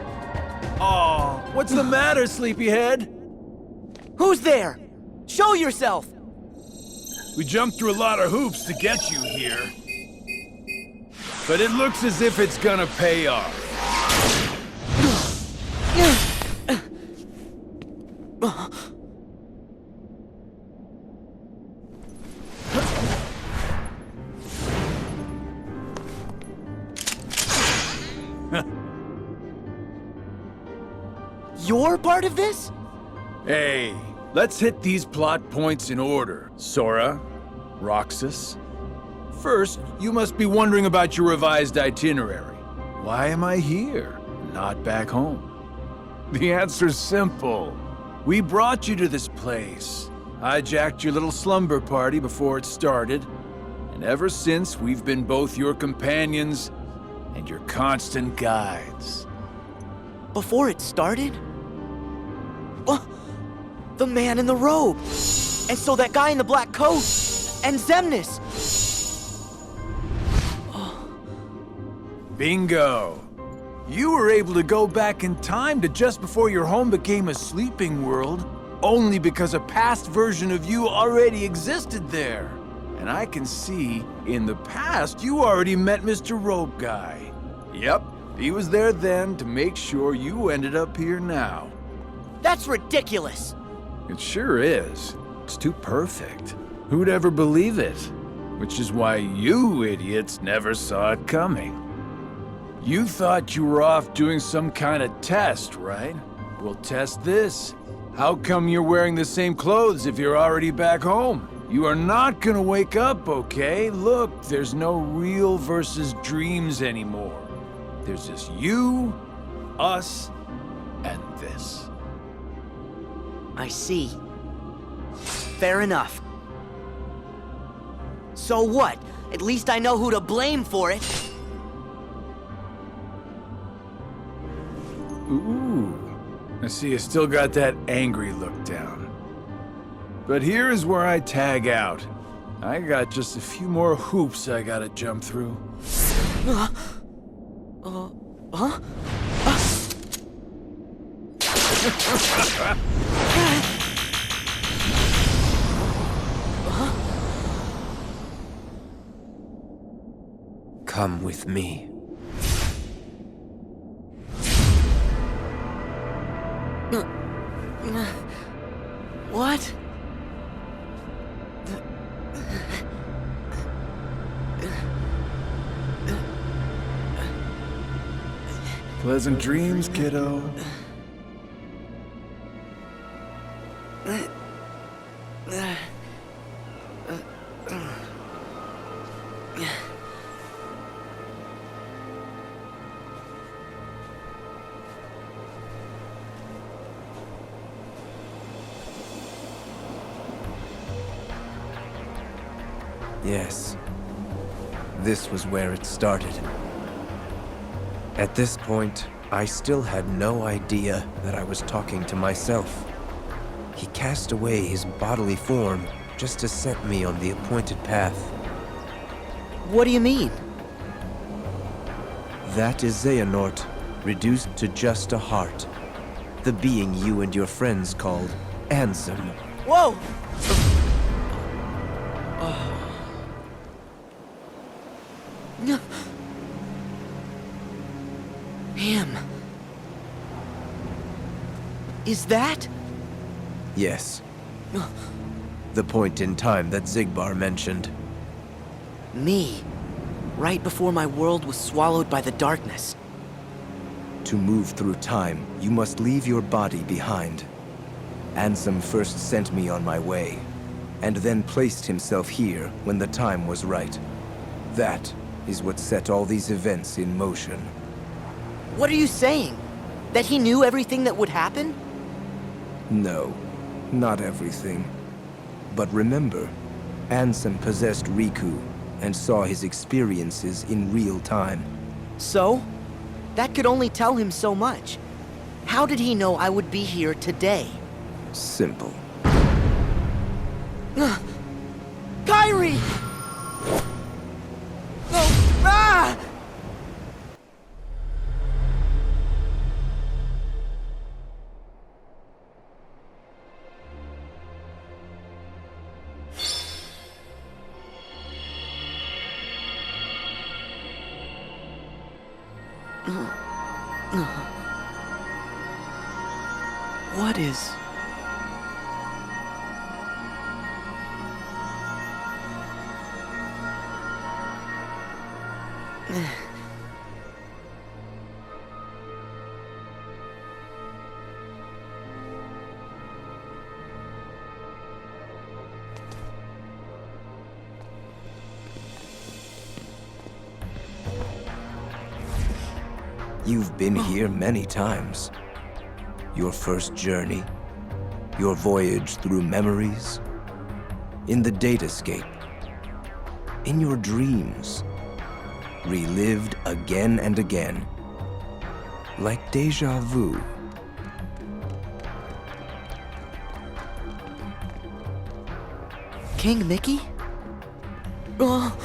Oh, what's the matter, sleepyhead? Who's there? Show yourself! We jumped through a lot of hoops to get you here. But it looks as if it's gonna pay off. You're part of this? Hey, let's hit these plot points in order. Sora, Roxas. First, you must be wondering about your revised itinerary. Why am I here, not back home? The answer's simple. We brought you to this place, hijacked your little slumber party before it started, and ever since we've been both your companions and your constant guides. Before it started? The man in the robe! And so that guy in the black coat! And Xemnas! Bingo! You were able to go back in time to just before your home became a sleeping world, only because a past version of you already existed there. And I can see, in the past, you already met Mr. Robe Guy. Yep, he was there then to make sure you ended up here now. That's ridiculous! It sure is. It's too perfect. Who'd ever believe it? Which is why you idiots never saw it coming. You thought you were off doing some kind of test, right? We'll test this. How come you're wearing the same clothes if you're already back home? You are not gonna wake up, okay? Look, there's no real versus dreams anymore. There's just you, us, and this. I see. Fair enough. So what? At least I know who to blame for it. Ooh, I see you still got that angry look down. But here's where I tag out. I got just a few more hoops I gotta jump through. Huh? Come with me. What? Pleasant dreams, kiddo. Yes. This was where it started. At this point, I still had no idea that I was talking to myself. He cast away his bodily form just to set me on the appointed path. What do you mean? That is Xehanort, reduced to just a heart. The being you and your friends called Ansem. Whoa! Him. Is that? Yes. The point in time that Xigbar mentioned. Me. Right before my world was swallowed by the darkness. To move through time, you must leave your body behind. Ansem first sent me on my way, and then placed himself here when the time was right. That is what set all these events in motion. What are you saying? That he knew everything that would happen? No, not everything. But remember, Ansem possessed Riku and saw his experiences in real time. So? That could only tell him so much. How did he know I would be here today? Simple. Kairi! No! Ah! What is... You've been here many times. Your first journey, your voyage through memories, in the datascape, in your dreams, relived again and again, like deja vu. King Mickey? Oh.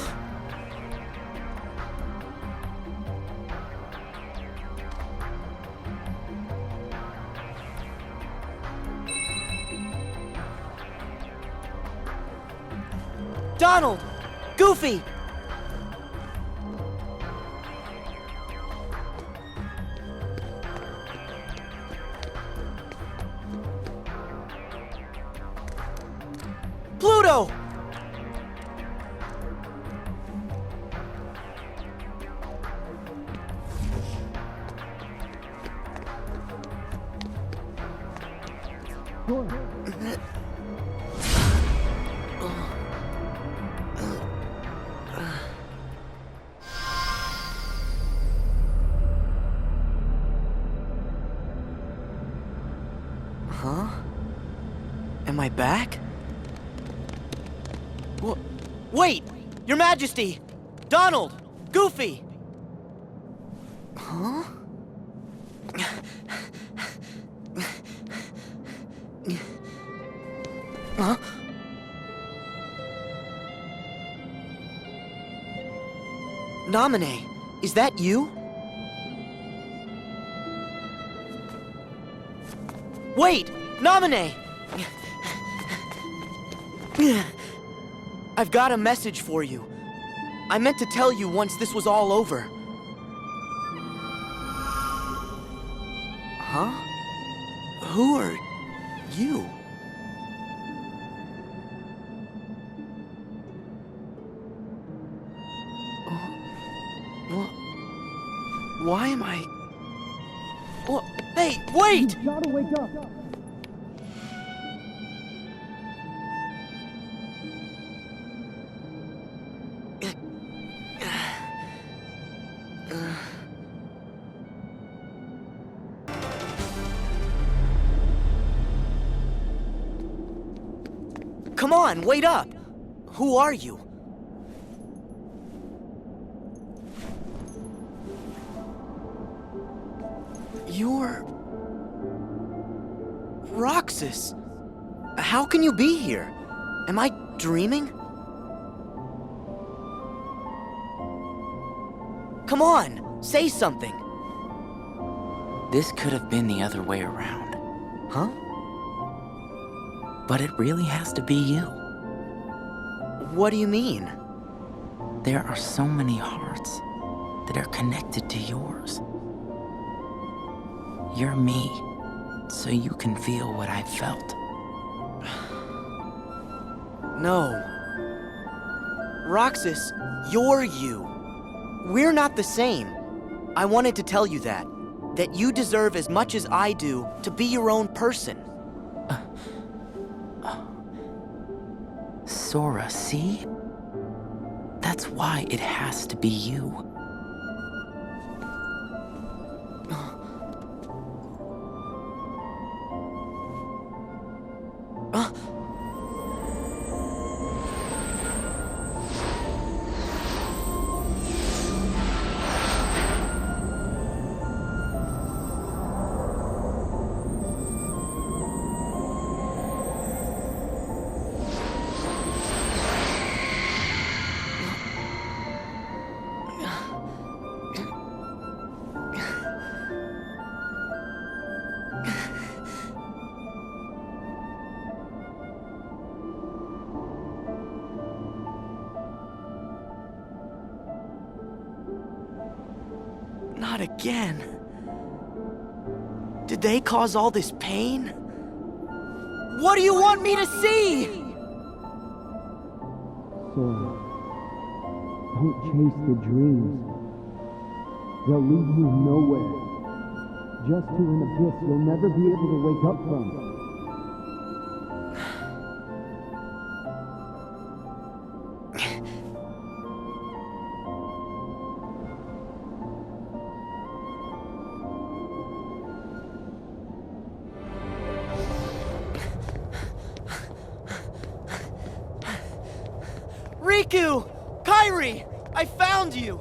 Donald! Goofy! Pluto! Huh? Am I back? Wait! Your Majesty! Donald! Goofy! Huh? Huh? Naminé, is that you? Wait! Naminé! I've got a message for you. I meant to tell you once this was all over. Huh? Who are you? Why am I... Hey, wait! You gotta wake up! Come on, wait up! Who are you? You're... Roxas! How can you be here? Am I dreaming? Come on, say something! This could have been the other way around. Huh? But it really has to be you. What do you mean? There are so many hearts that are connected to yours. You're me, so you can feel what I felt. No. Roxas, you're you. We're not the same. I wanted to tell you that you deserve as much as I do to be your own person. Sora, see? That's why it has to be you. Not again. Did they cause all this pain? What do you want me to see? Sora, don't chase the dreams. They'll lead you nowhere. Just to an abyss you'll never be able to wake up from. Riku! Kairi! I found you!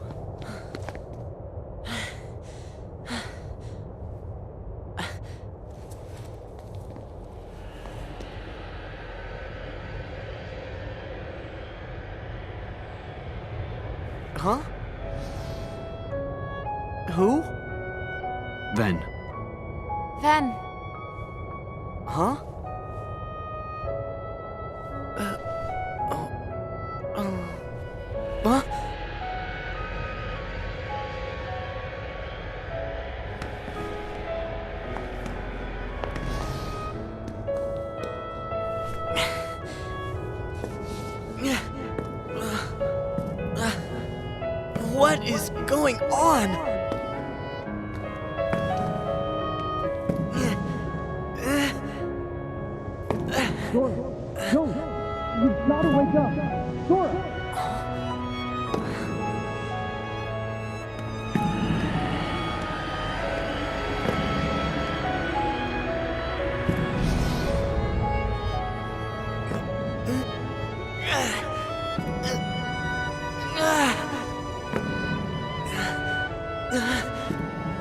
Huh? Who? Ven. Ven. Huh? Huh? What is going on? Sora, don't! You've got to wake up! Sora!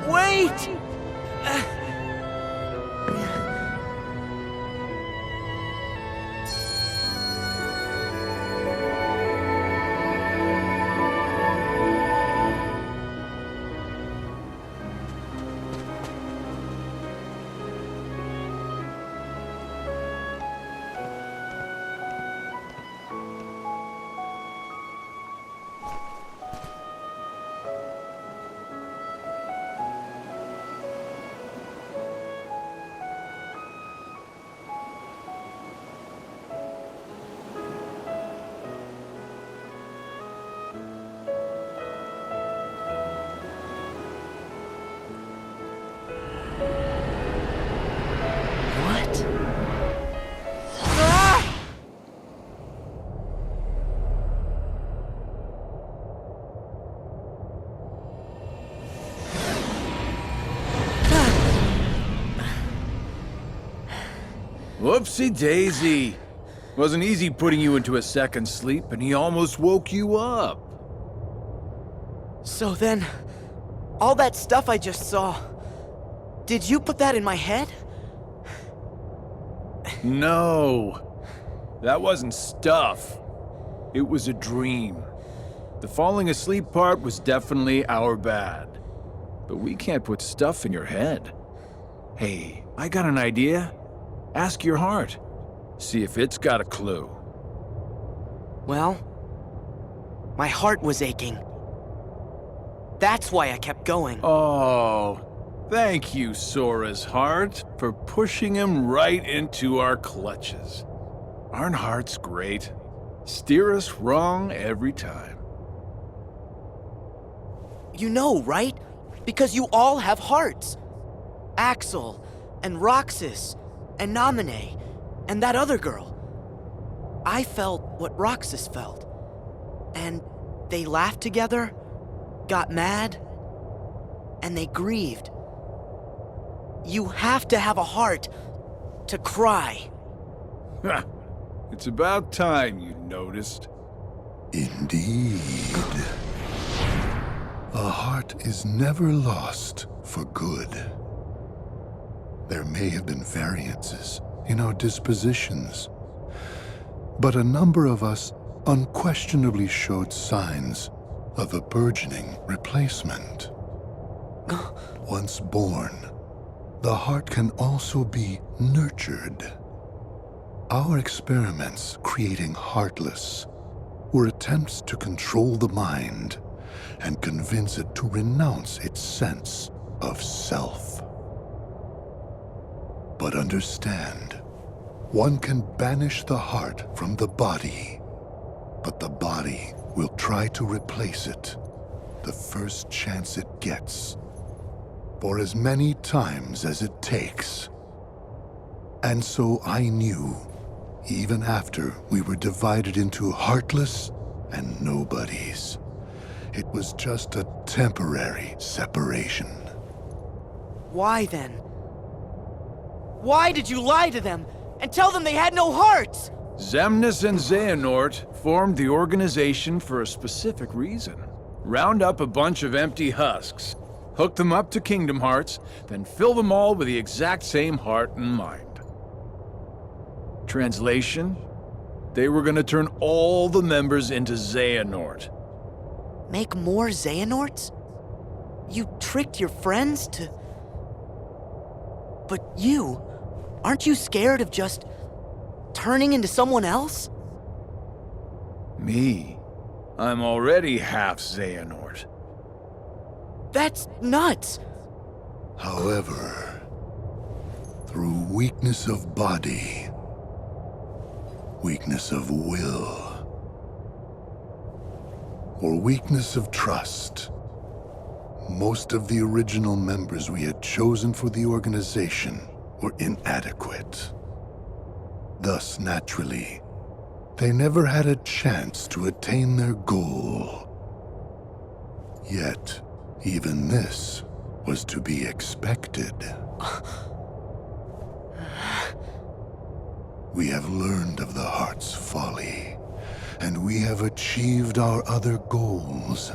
Wait! Whoopsie daisy. Wasn't easy putting you into a second sleep, and he almost woke you up. So then, all that stuff I just saw, did you put that in my head? No. That wasn't stuff. It was a dream. The falling asleep part was definitely our bad. But we can't put stuff in your head. Hey, I got an idea. Ask your heart. See if it's got a clue. Well, my heart was aching. That's why I kept going. Oh, thank you, Sora's heart, for pushing him right into our clutches. Aren't hearts great? Steer us wrong every time. You know, right? Because you all have hearts. Axel, and Roxas, and Naminé, and that other girl. I felt what Roxas felt. And They laughed together, got mad, and they grieved. You have to have a heart to cry. It's about time you noticed. Indeed. A heart is never lost for good. There may have been variances in our dispositions, but a number of us unquestionably showed signs of a burgeoning replacement. Once born, the heart can also be nurtured. Our experiments creating Heartless were attempts to control the mind and convince it to renounce its sense of self. But understand, one can banish the heart from the body, but the body will try to replace it the first chance it gets, for as many times as it takes. And so I knew, even after we were divided into Heartless and Nobodies, it was just a temporary separation. Why then? Why did you lie to them and tell them they had no hearts? Xemnas and Xehanort formed the organization for a specific reason. Round up a bunch of empty husks, hook them up to Kingdom Hearts, then fill them all with the exact same heart and mind. Translation? They were gonna turn all the members into Xehanort. Make more Xehanorts? You tricked your friends to... But you, aren't you scared of just turning into someone else? Me? I'm already half Xehanort. That's nuts! However, through weakness of body, weakness of will, or weakness of trust, most of the original members we had chosen for the organization were inadequate. Thus, naturally, they never had a chance to attain their goal. Yet, even this was to be expected. We have learned of the heart's folly, and we have achieved our other goals.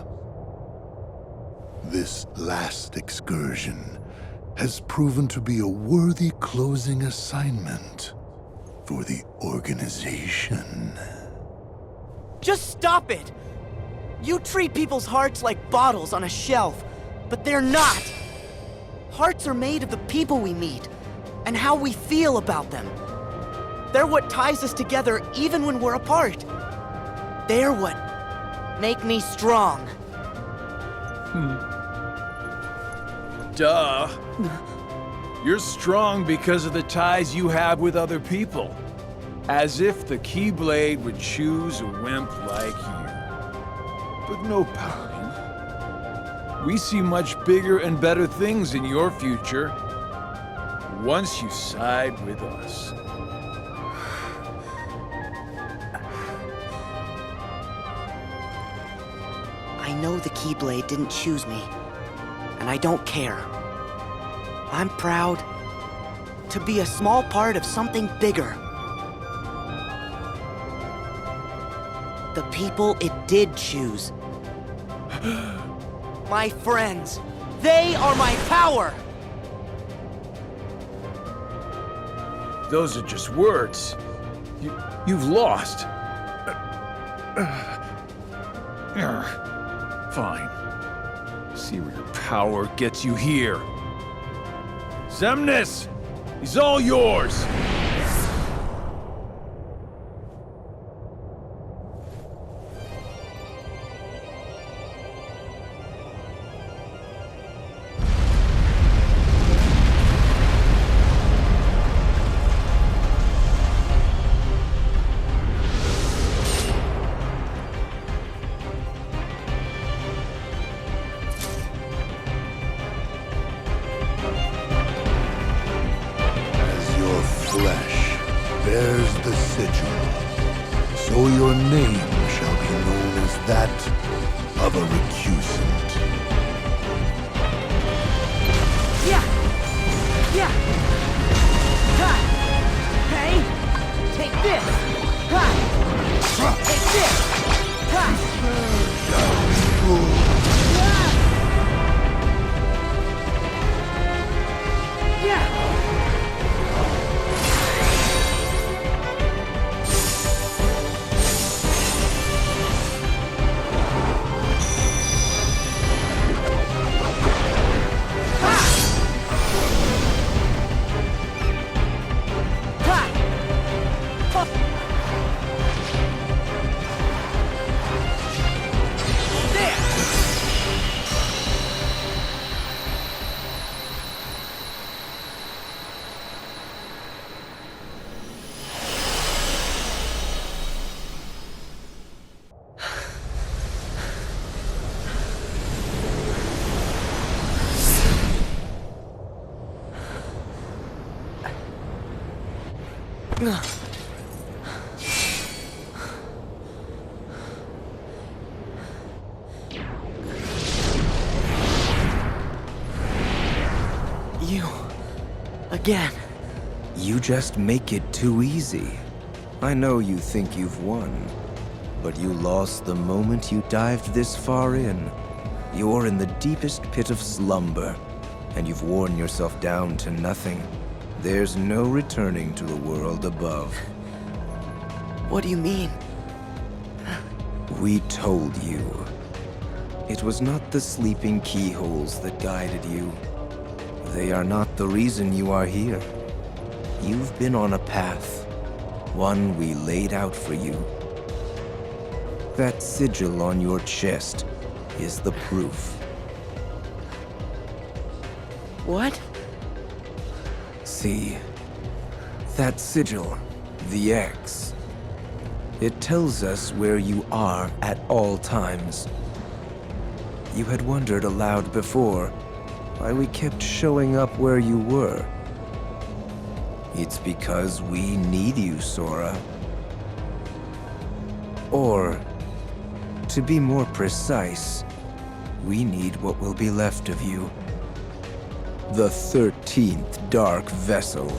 This last excursion has proven to be a worthy closing assignment for the organization. Just stop it! You treat people's hearts like bottles on a shelf, but they're not. Hearts are made of the people we meet, and how we feel about them. They're what ties us together even when we're apart. They're what make me strong. Duh. You're strong because of the ties you have with other people. As if the Keyblade would choose a wimp like you. But no pouting. We see much bigger and better things in your future once you side with us. I know the Keyblade didn't choose me, and I don't care. I'm proud to be a small part of something bigger. The people it did choose. My friends, they are my power! Those are just words. You've lost. Fine. See where your power gets you here. Xemnas! He's all yours! Bears the sigil, so your name shall be known as that of a recusant. Yeah! Yeah! Ha! Hey! Take this! Ha! Take this! Ha! Yeah! You... again. You just make it too easy. I know you think you've won, but you lost the moment you dived this far in. You're in the deepest pit of slumber, and you've worn yourself down to nothing. There's no returning to the world above. What do you mean? We told you. It was not the sleeping keyholes that guided you. They are not the reason you are here. You've been on a path, one we laid out for you. That sigil on your chest is the proof. What? See, that sigil, the X, it tells us where you are at all times. You had wondered aloud before why we kept showing up where you were. It's because we need you, Sora. Or, to be more precise, we need what will be left of you. The 13th Dark Vessel.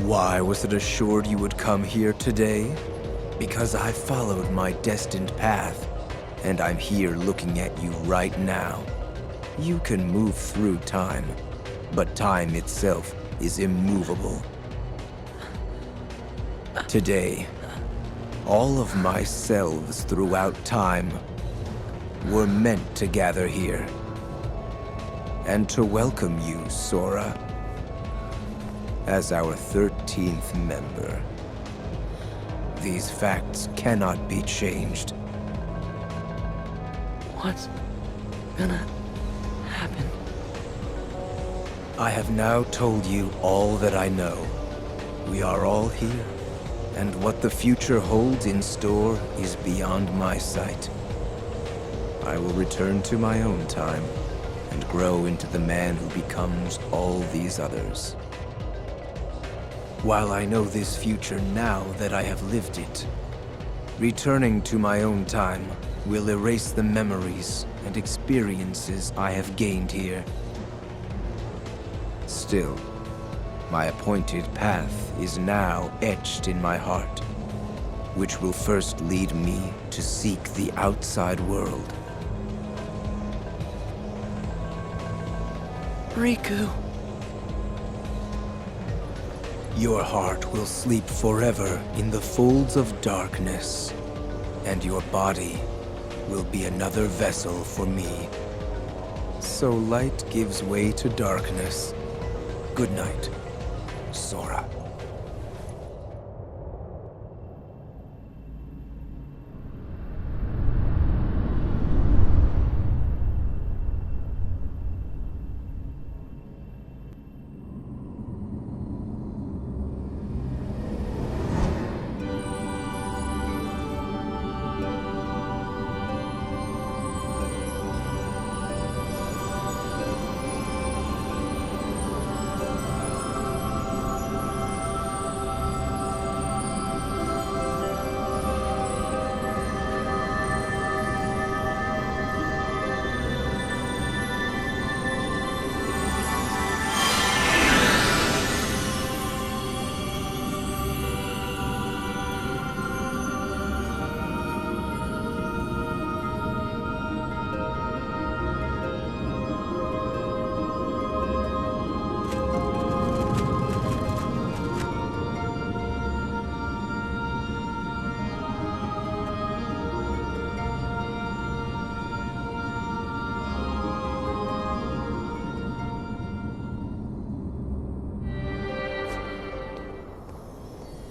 Why was it assured you would come here today? Because I followed my destined path, and I'm here looking at you right now. You can move through time, but time itself is immovable. Today, all of my selves throughout time were meant to gather here, and to welcome you, Sora, as our 13th member. These facts cannot be changed. What's gonna happen? I have now told you all that I know. We are all here, and what the future holds in store is beyond my sight. I will return to my own time and grow into the man who becomes all these others. While I know this future now that I have lived it, returning to my own time will erase the memories and experiences I have gained here. Still, my appointed path is now etched in my heart, which will first lead me to seek the outside world. Riku. Your heart will sleep forever in the folds of darkness, and your body will be another vessel for me. So light gives way to darkness. Good night, Sora.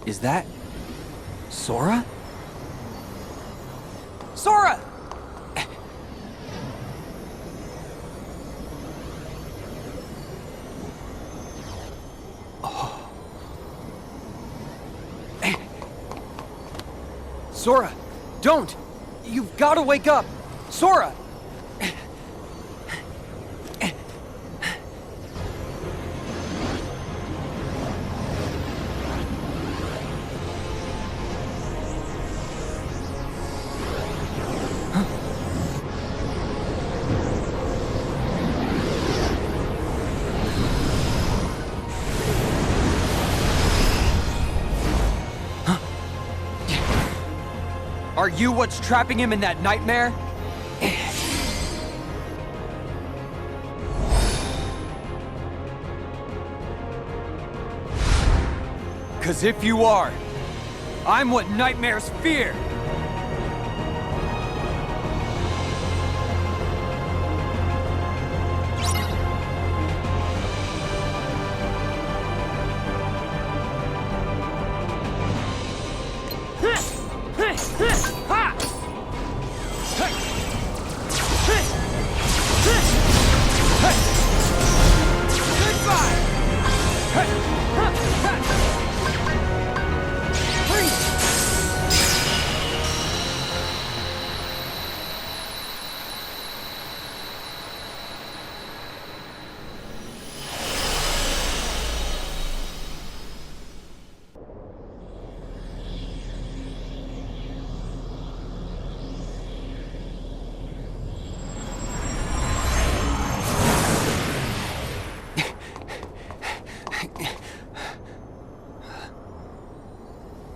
Is that... Sora? Sora! Oh. Sora, don't! You've got to wake up! Sora! Are you what's trapping him in that nightmare? Because if you are, I'm what nightmares fear!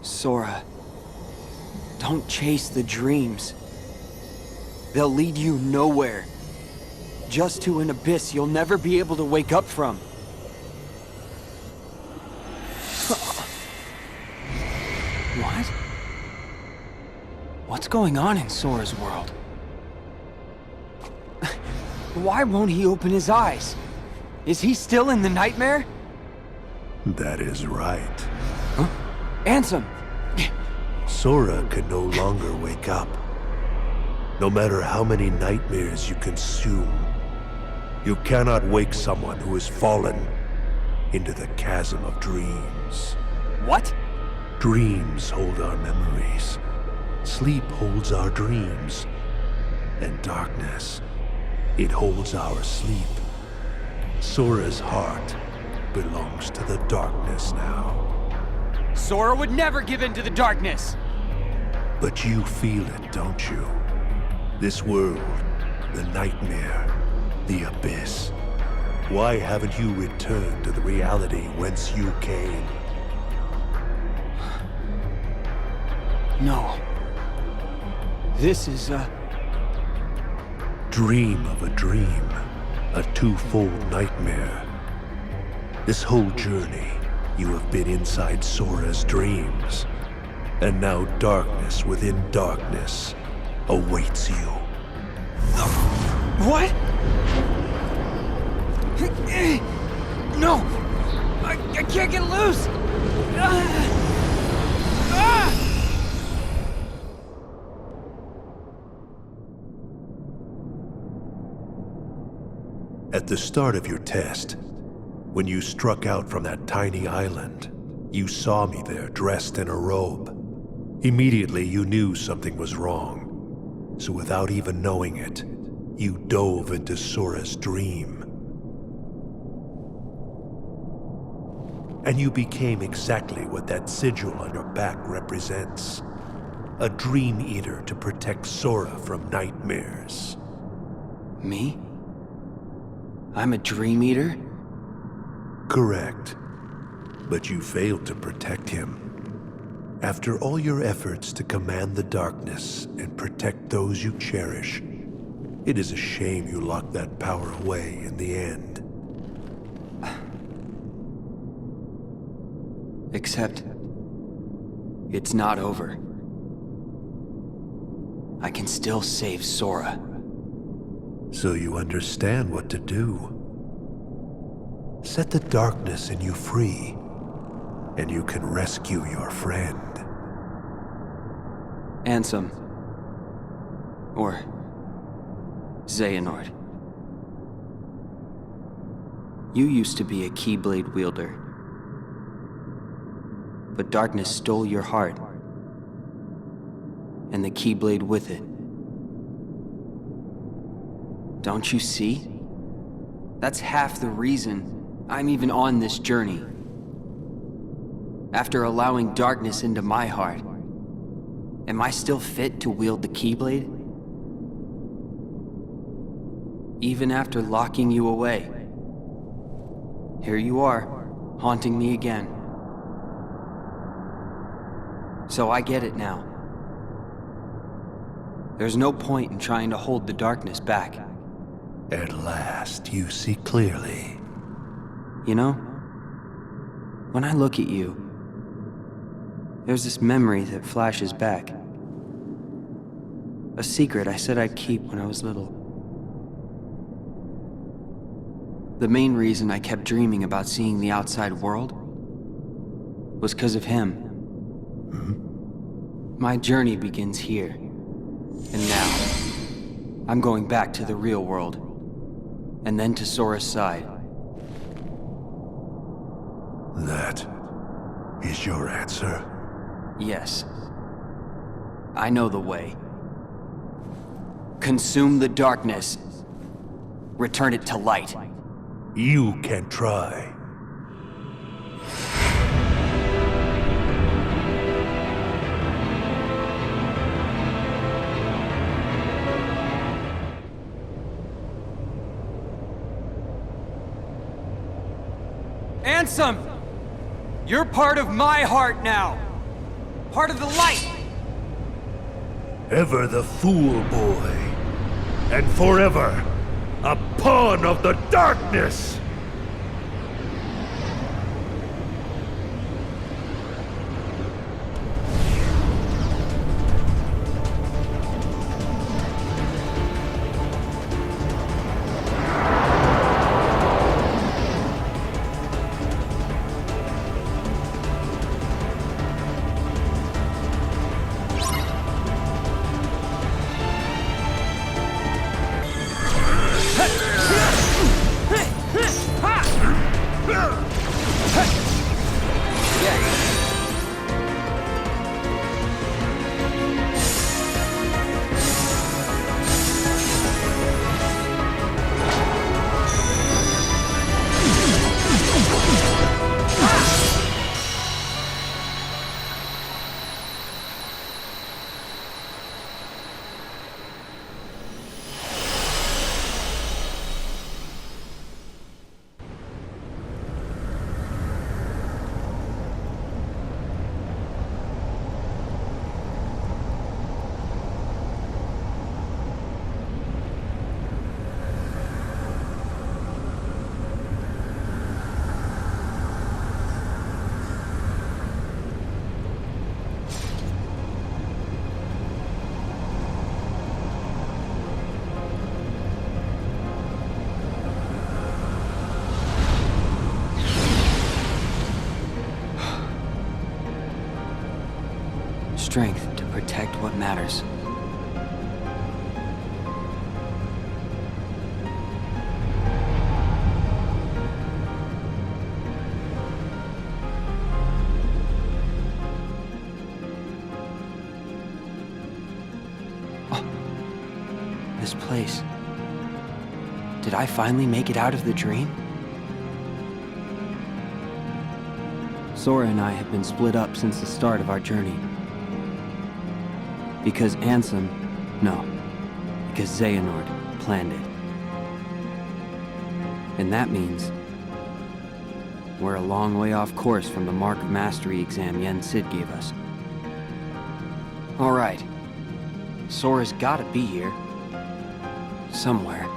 Sora, don't chase the dreams. They'll lead you nowhere. Just to an abyss you'll never be able to wake up from. What? What's going on in Sora's world? Why won't he open his eyes? Is he still in the nightmare? That is right. Huh? Ansem! Sora can no longer wake up. No matter how many nightmares you consume, you cannot wake someone who has fallen into the chasm of dreams. What? Dreams hold our memories. Sleep holds our dreams. And darkness, it holds our sleep. Sora's heart belongs to the darkness now. Sora would never give in to the darkness! But you feel it, don't you? This world, the nightmare, the abyss. Why haven't you returned to the reality whence you came? No. This is a... Dream of a dream. A twofold nightmare. This whole journey, you have been inside Sora's dreams. And now darkness within darkness awaits you. What? No! I can't get loose! At the start of your test, when you struck out from that tiny island, you saw me there dressed in a robe. Immediately you knew something was wrong. So without even knowing it, you dove into Sora's dream. And you became exactly what that sigil on your back represents. A dream eater to protect Sora from nightmares. Me? I'm a dream eater? Correct. But you failed to protect him. After all your efforts to command the darkness and protect those you cherish, it is a shame you locked that power away in the end. Except, it's not over. I can still save Sora. So you understand what to do. Set the darkness in you free. and you can rescue your friend. Ansem. Or Xehanort. You used to be a Keyblade wielder. But darkness stole your heart. And the Keyblade with it. Don't you see? That's half the reason I'm even on this journey. After allowing darkness into my heart, am I still fit to wield the Keyblade? Even after locking you away, here you are, haunting me again. So I get it now. There's no point in trying to hold the darkness back. At last, you see clearly. You know, when I look at you, there's this memory that flashes back. A secret I said I'd keep when I was little. The main reason I kept dreaming about seeing the outside world was because of him. My journey begins here. And now, I'm going back to the real world. And then to Sora's side. That is your answer? Yes. I know the way. Consume the darkness. Return it to light. You can try. Ansem! You're part of my heart now! Part of the light! Ever the fool boy, and forever a pawn of the darkness! Strength to protect what matters. Oh, this place. Did I finally make it out of the dream? Sora and I have been split up since the start of our journey. Because because Xehanort planned it. And that means we're a long way off course from the Mark of Mastery exam Yen Sid gave us. Alright, Sora's gotta be here. Somewhere.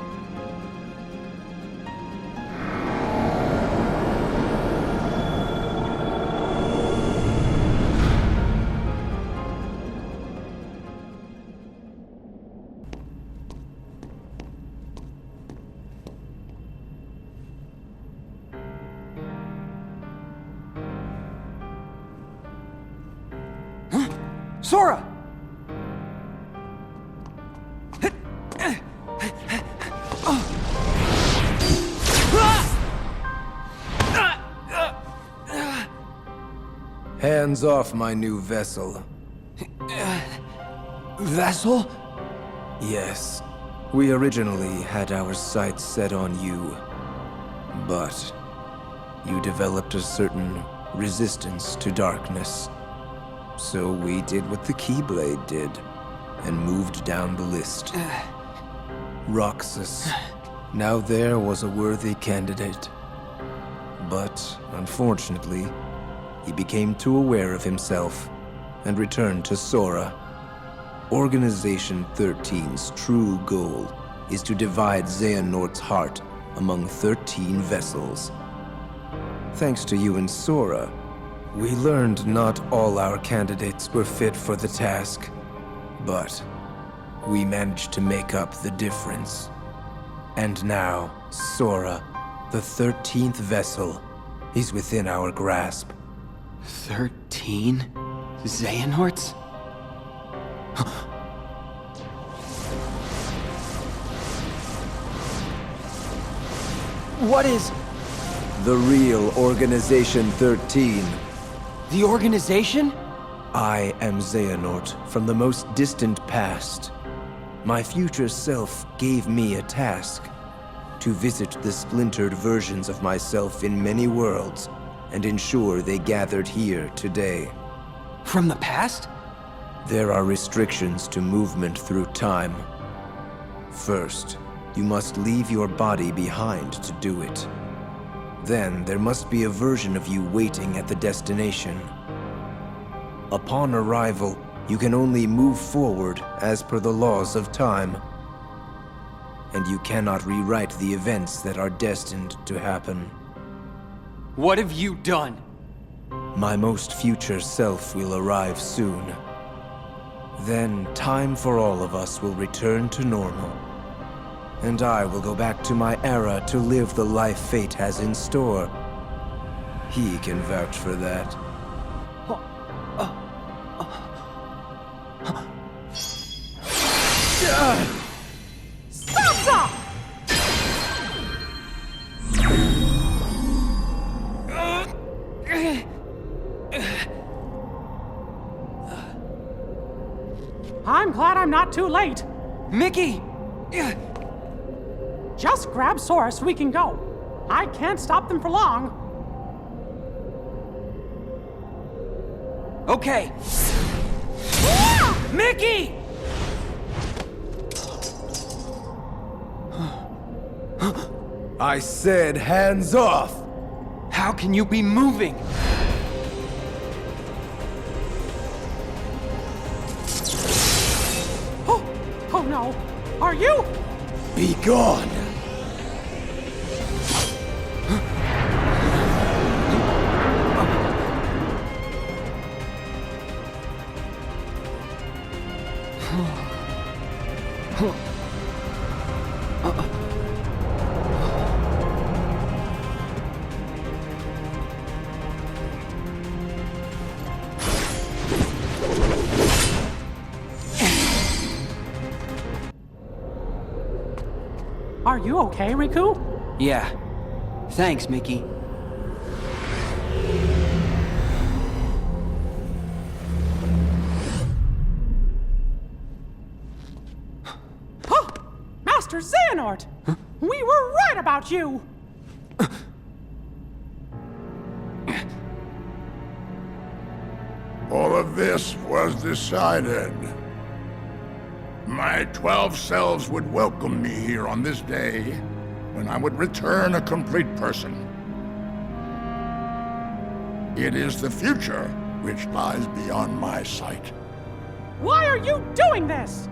Sora! Hands off my new vessel. Vessel? Yes. We originally had our sights set on you. But you developed a certain resistance to darkness. So we did what the Keyblade did, and moved down the list. Roxas. Now there was a worthy candidate. But, unfortunately, he became too aware of himself, and returned to Sora. Organization 13's true goal is to divide Xehanort's heart among 13 vessels. Thanks to you and Sora, we learned not all our candidates were fit for the task, but we managed to make up the difference. And now, Sora, the 13th vessel, is within our grasp. 13 Xehanorts? What is... The real Organization 13. The organization? I am Xehanort from the most distant past. My future self gave me a task: to visit the splintered versions of myself in many worlds and ensure they gathered here today. From the past? There are restrictions to movement through time. First, you must leave your body behind to do it. Then there must be a version of you waiting at the destination. Upon arrival, you can only move forward as per the laws of time. And you cannot rewrite the events that are destined to happen. What have you done? My most future self will arrive soon. Then time for all of us will return to normal. And I will go back to my era to live the life fate has in store. He can vouch for that. Stop! I'm glad I'm not too late. Mickey! Just grab Sora so we can go. I can't stop them for long. Okay. Mickey! I said hands off! How can you be moving? Oh no. Are you? Be gone! Are you okay, Riku? Yeah. Thanks, Mickey. Master Xehanort! Huh? We were right about you! All of this was decided. My 12 selves would welcome me here on this day, when I would return a complete person. It is the future which lies beyond my sight. Why are you doing this?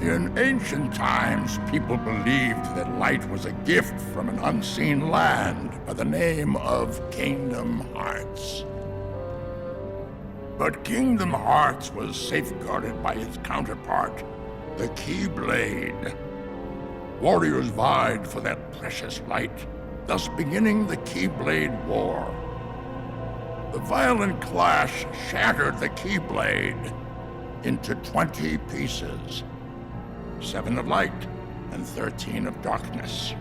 In ancient times, people believed that light was a gift from an unseen land by the name of Kingdom Hearts. But Kingdom Hearts was safeguarded by its counterpart, the Keyblade. Warriors vied for that precious light, thus beginning the Keyblade War. The violent clash shattered the Keyblade into 20 pieces. 7 of light and 13 of darkness.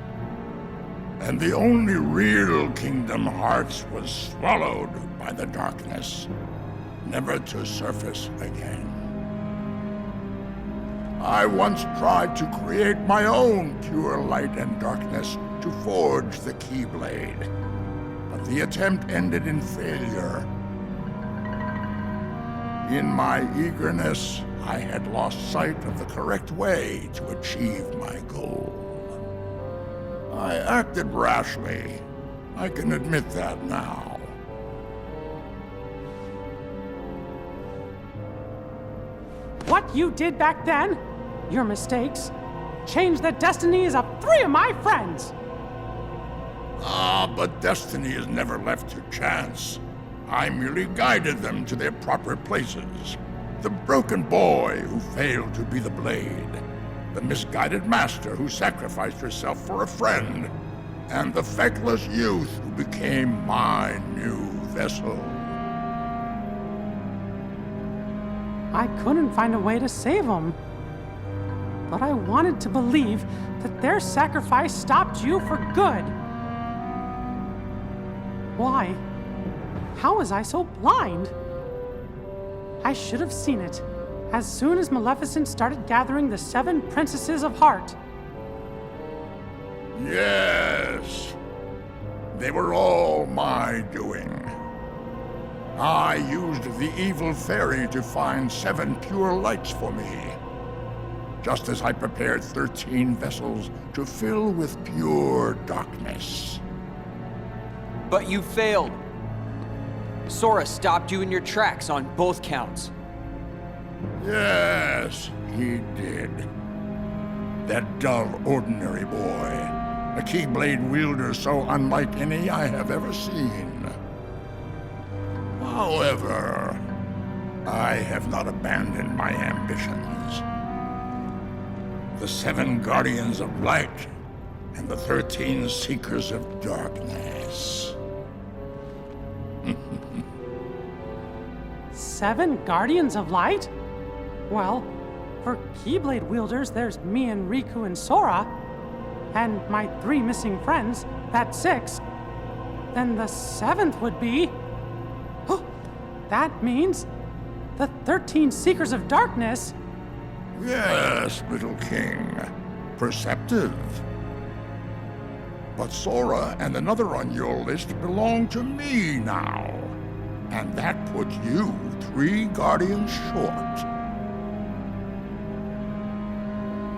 And the only real Kingdom Hearts was swallowed by the darkness, never to surface again. I once tried to create my own pure light and darkness to forge the Keyblade, but the attempt ended in failure. In my eagerness, I had lost sight of the correct way to achieve my goal. I acted rashly. I can admit that now. What you did back then, your mistakes, changed the destinies of 3 of my friends. But destiny is never left to chance. I merely guided them to their proper places. The broken boy who failed to be the blade, the misguided master who sacrificed herself for a friend, and the feckless youth who became my new vessel. I couldn't find a way to save them. But I wanted to believe that their sacrifice stopped you for good. Why? How was I so blind? I should have seen it as soon as Maleficent started gathering the 7 princesses of heart. Yes. They were all my doing. I used the evil fairy to find 7 pure lights for me, just as I prepared 13 vessels to fill with pure darkness. But you failed. Sora stopped you in your tracks on both counts. Yes, he did. That dull, ordinary boy. A Keyblade wielder so unlike any I have ever seen. However, I have not abandoned my ambitions. The 7 Guardians of Light and the 13 Seekers of Darkness. 7 Guardians of Light? Well, for Keyblade wielders, there's me and Riku and Sora. And my 3 missing friends, that's 6. Then the 7th would be... Oh, that means the 13 Seekers of Darkness. Yes, little king. Perceptive. But Sora and another on your list belong to me now. And that puts you 3 guardians short.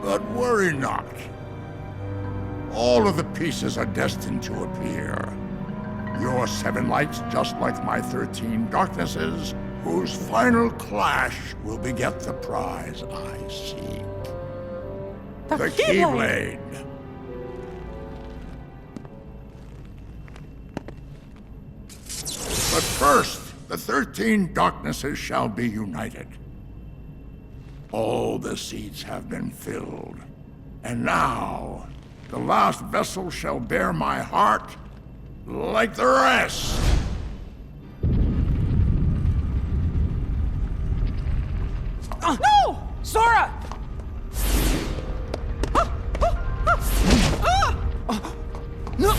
But worry not. All of the pieces are destined to appear. Your 7 lights, just like my 13 darknesses, whose final clash will beget the prize I seek. The Keyblade! But first, the 13 darknesses shall be united. All the seats have been filled. And now, the last vessel shall bear my heart like the rest. No! Sora! No!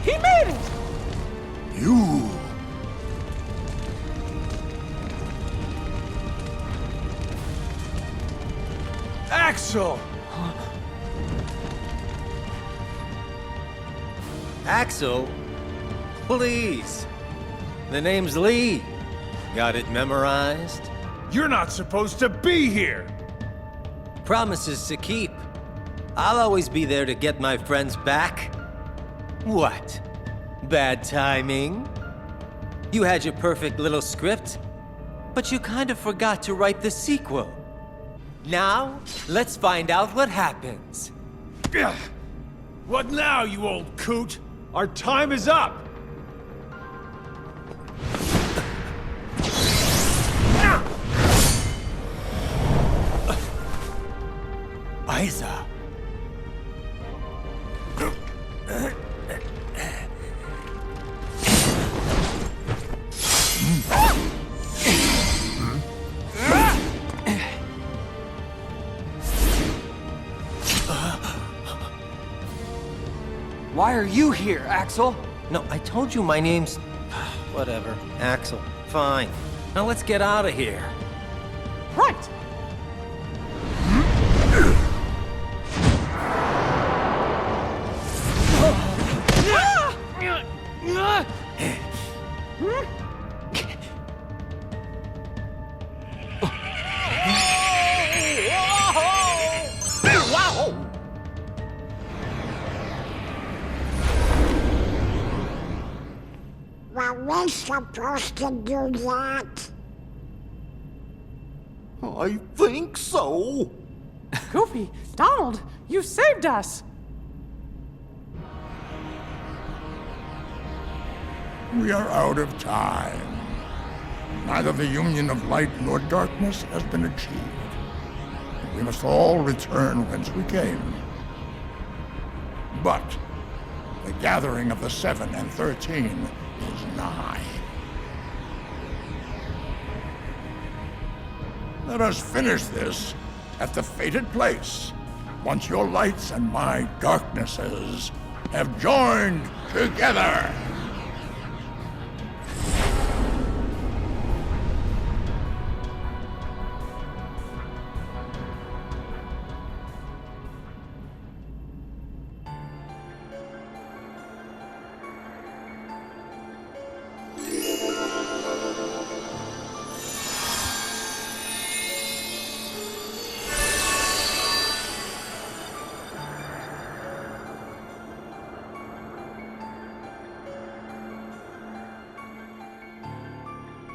He made it! You... Axel! Axel? Please. The name's Lee. Got it memorized? You're not supposed to be here! Promises to keep. I'll always be there to get my friends back. What? Bad timing? You had your perfect little script, but you kind of forgot to write the sequel. Now, let's find out what happens. What now, you old coot? Our time is up! Aiza. Why are you here, Axel? No, I told you my name's... Whatever. Axel. Fine. Now let's get out of here. Right! Were we supposed to do that? I think so. Goofy, Donald, you saved us! We are out of time. Neither the union of light nor darkness has been achieved. We must all return whence we came. But the gathering of the 7 and 13 is nigh. Let us finish this at the fated place, once your lights and my darknesses have joined together.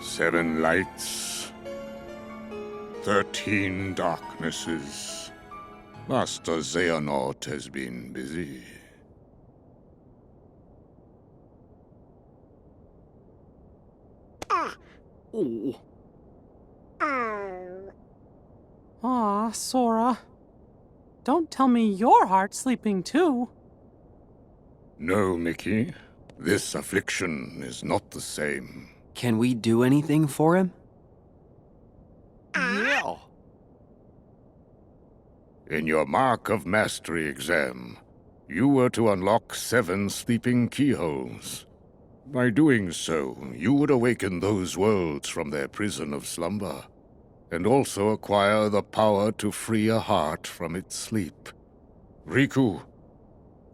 Seven lights, 13 darknesses. Master Xehanort has been busy. Oh. Aw, Sora. Don't tell me your heart's sleeping too. No, Mickey. This affliction is not the same. Can we do anything for him? Yeah. In your Mark of Mastery exam, you were to unlock 7 sleeping keyholes. By doing so, you would awaken those worlds from their prison of slumber, and also acquire the power to free a heart from its sleep. Riku,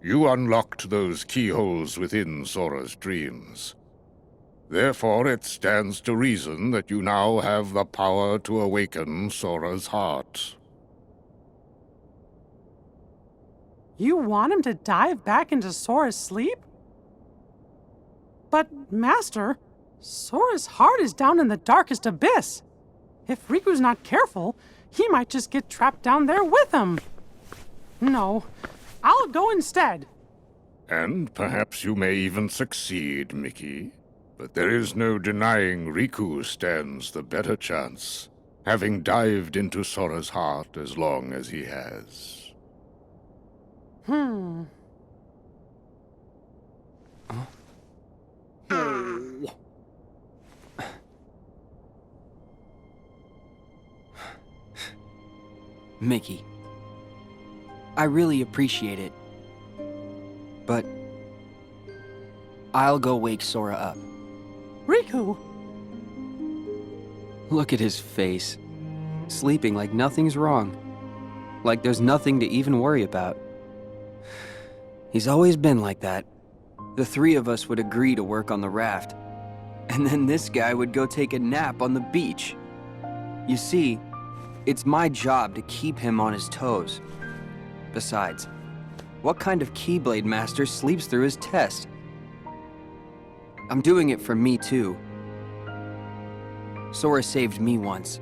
you unlocked those keyholes within Sora's dreams. Therefore, it stands to reason that you now have the power to awaken Sora's heart. You want him to dive back into Sora's sleep? But, Master, Sora's heart is down in the darkest abyss. If Riku's not careful, he might just get trapped down there with him. No, I'll go instead. And perhaps you may even succeed, Mickey. But there is no denying Riku stands the better chance, having dived into Sora's heart as long as he has. Mickey, I really appreciate it, but I'll go wake Sora up. Riku! Look at his face. Sleeping like nothing's wrong. Like there's nothing to even worry about. He's always been like that. The 3 of us would agree to work on the raft. And then this guy would go take a nap on the beach. You see, it's my job to keep him on his toes. Besides, what kind of Keyblade master sleeps through his test? I'm doing it for me, too. Sora saved me once.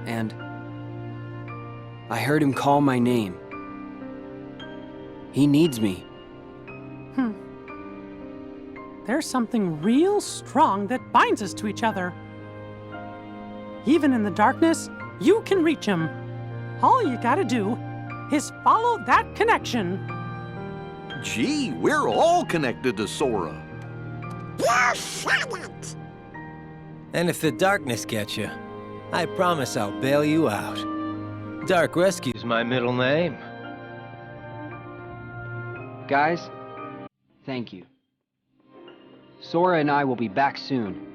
And I heard him call my name. He needs me. There's something real strong that binds us to each other. Even in the darkness, you can reach him. All you gotta do is follow that connection. Gee, we're all connected to Sora. You said it! And if the darkness gets you, I promise I'll bail you out. Dark Rescue's my middle name. Guys, thank you. Sora and I will be back soon.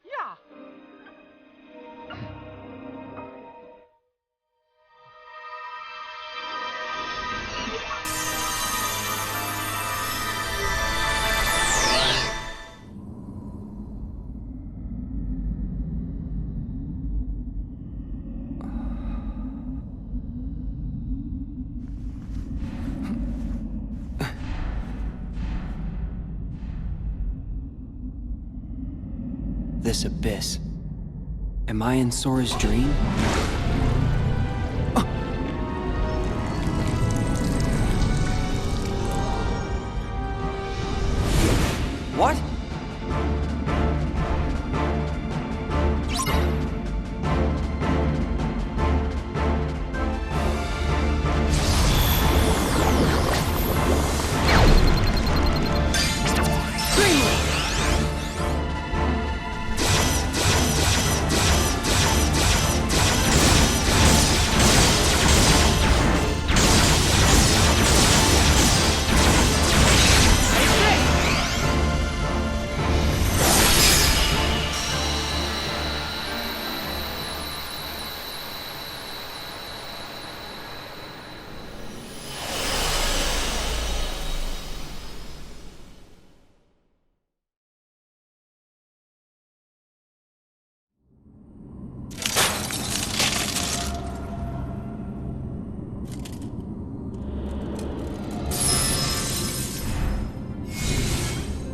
Yeah. This abyss. Am I in Sora's dream? What?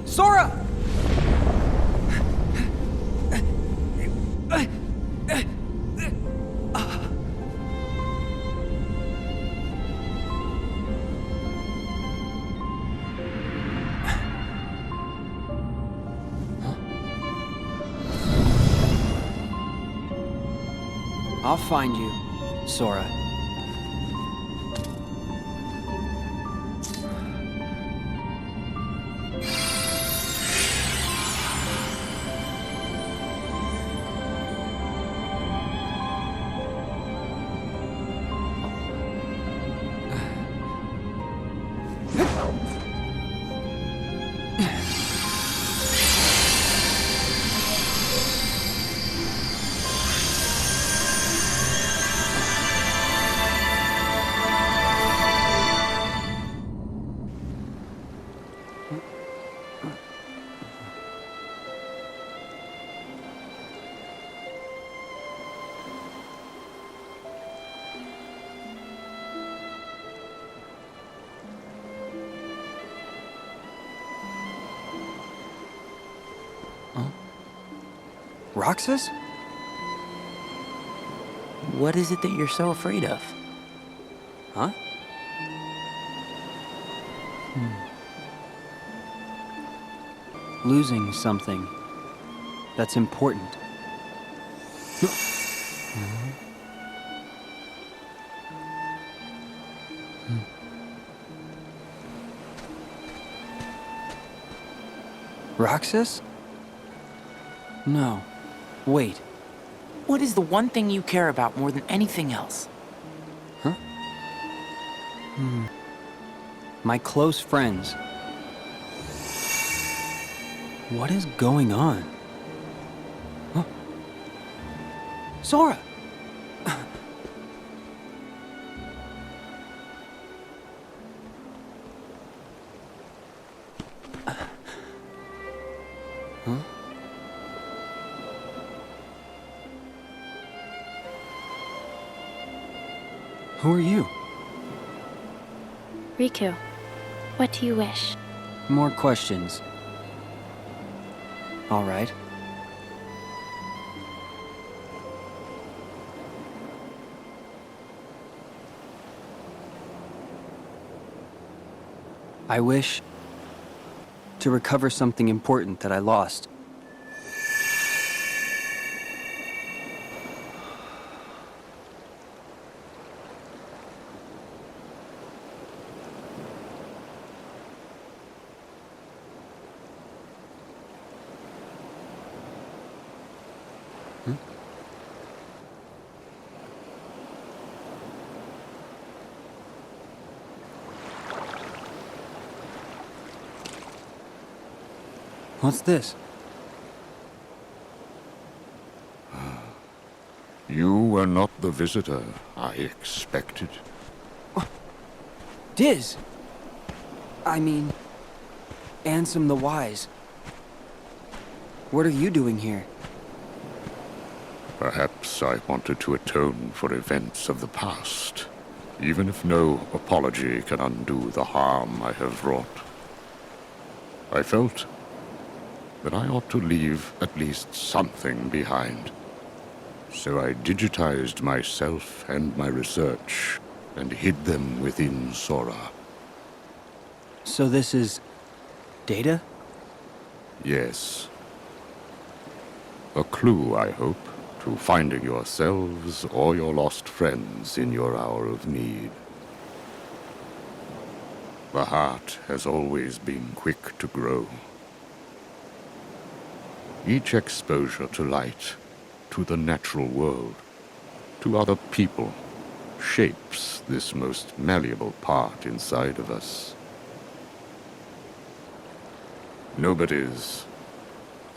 Sora! I'll find you, Sora. Roxas? What is it that you're so afraid of? Huh? Losing something that's important. Roxas? No. Wait. What is the one thing you care about more than anything else? Huh? My close friends. What is going on? Huh? Sora! Huh? Who are you? Riku, what do you wish? More questions. All right. I wish to recover something important that I lost. What's this? You were not the visitor I expected. Diz! I mean, Ansem the Wise. What are you doing here? Perhaps I wanted to atone for events of the past, even if no apology can undo the harm I have wrought. I felt that I ought to leave at least something behind. So I digitized myself and my research and hid them within Sora. So this is data? Yes. A clue, I hope, to finding yourselves or your lost friends in your hour of need. The heart has always been quick to grow. Each exposure to light, to the natural world, to other people, shapes this most malleable part inside of us. Nobody's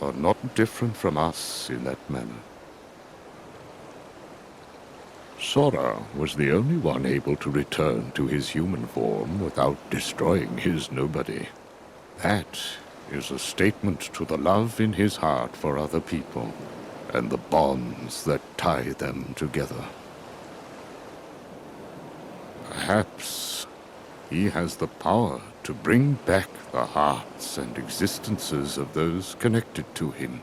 are not different from us in that manner. Sora was the only one able to return to his human form without destroying his nobody. That is a statement to the love in his heart for other people, and the bonds that tie them together. Perhaps he has the power to bring back the hearts and existences of those connected to him,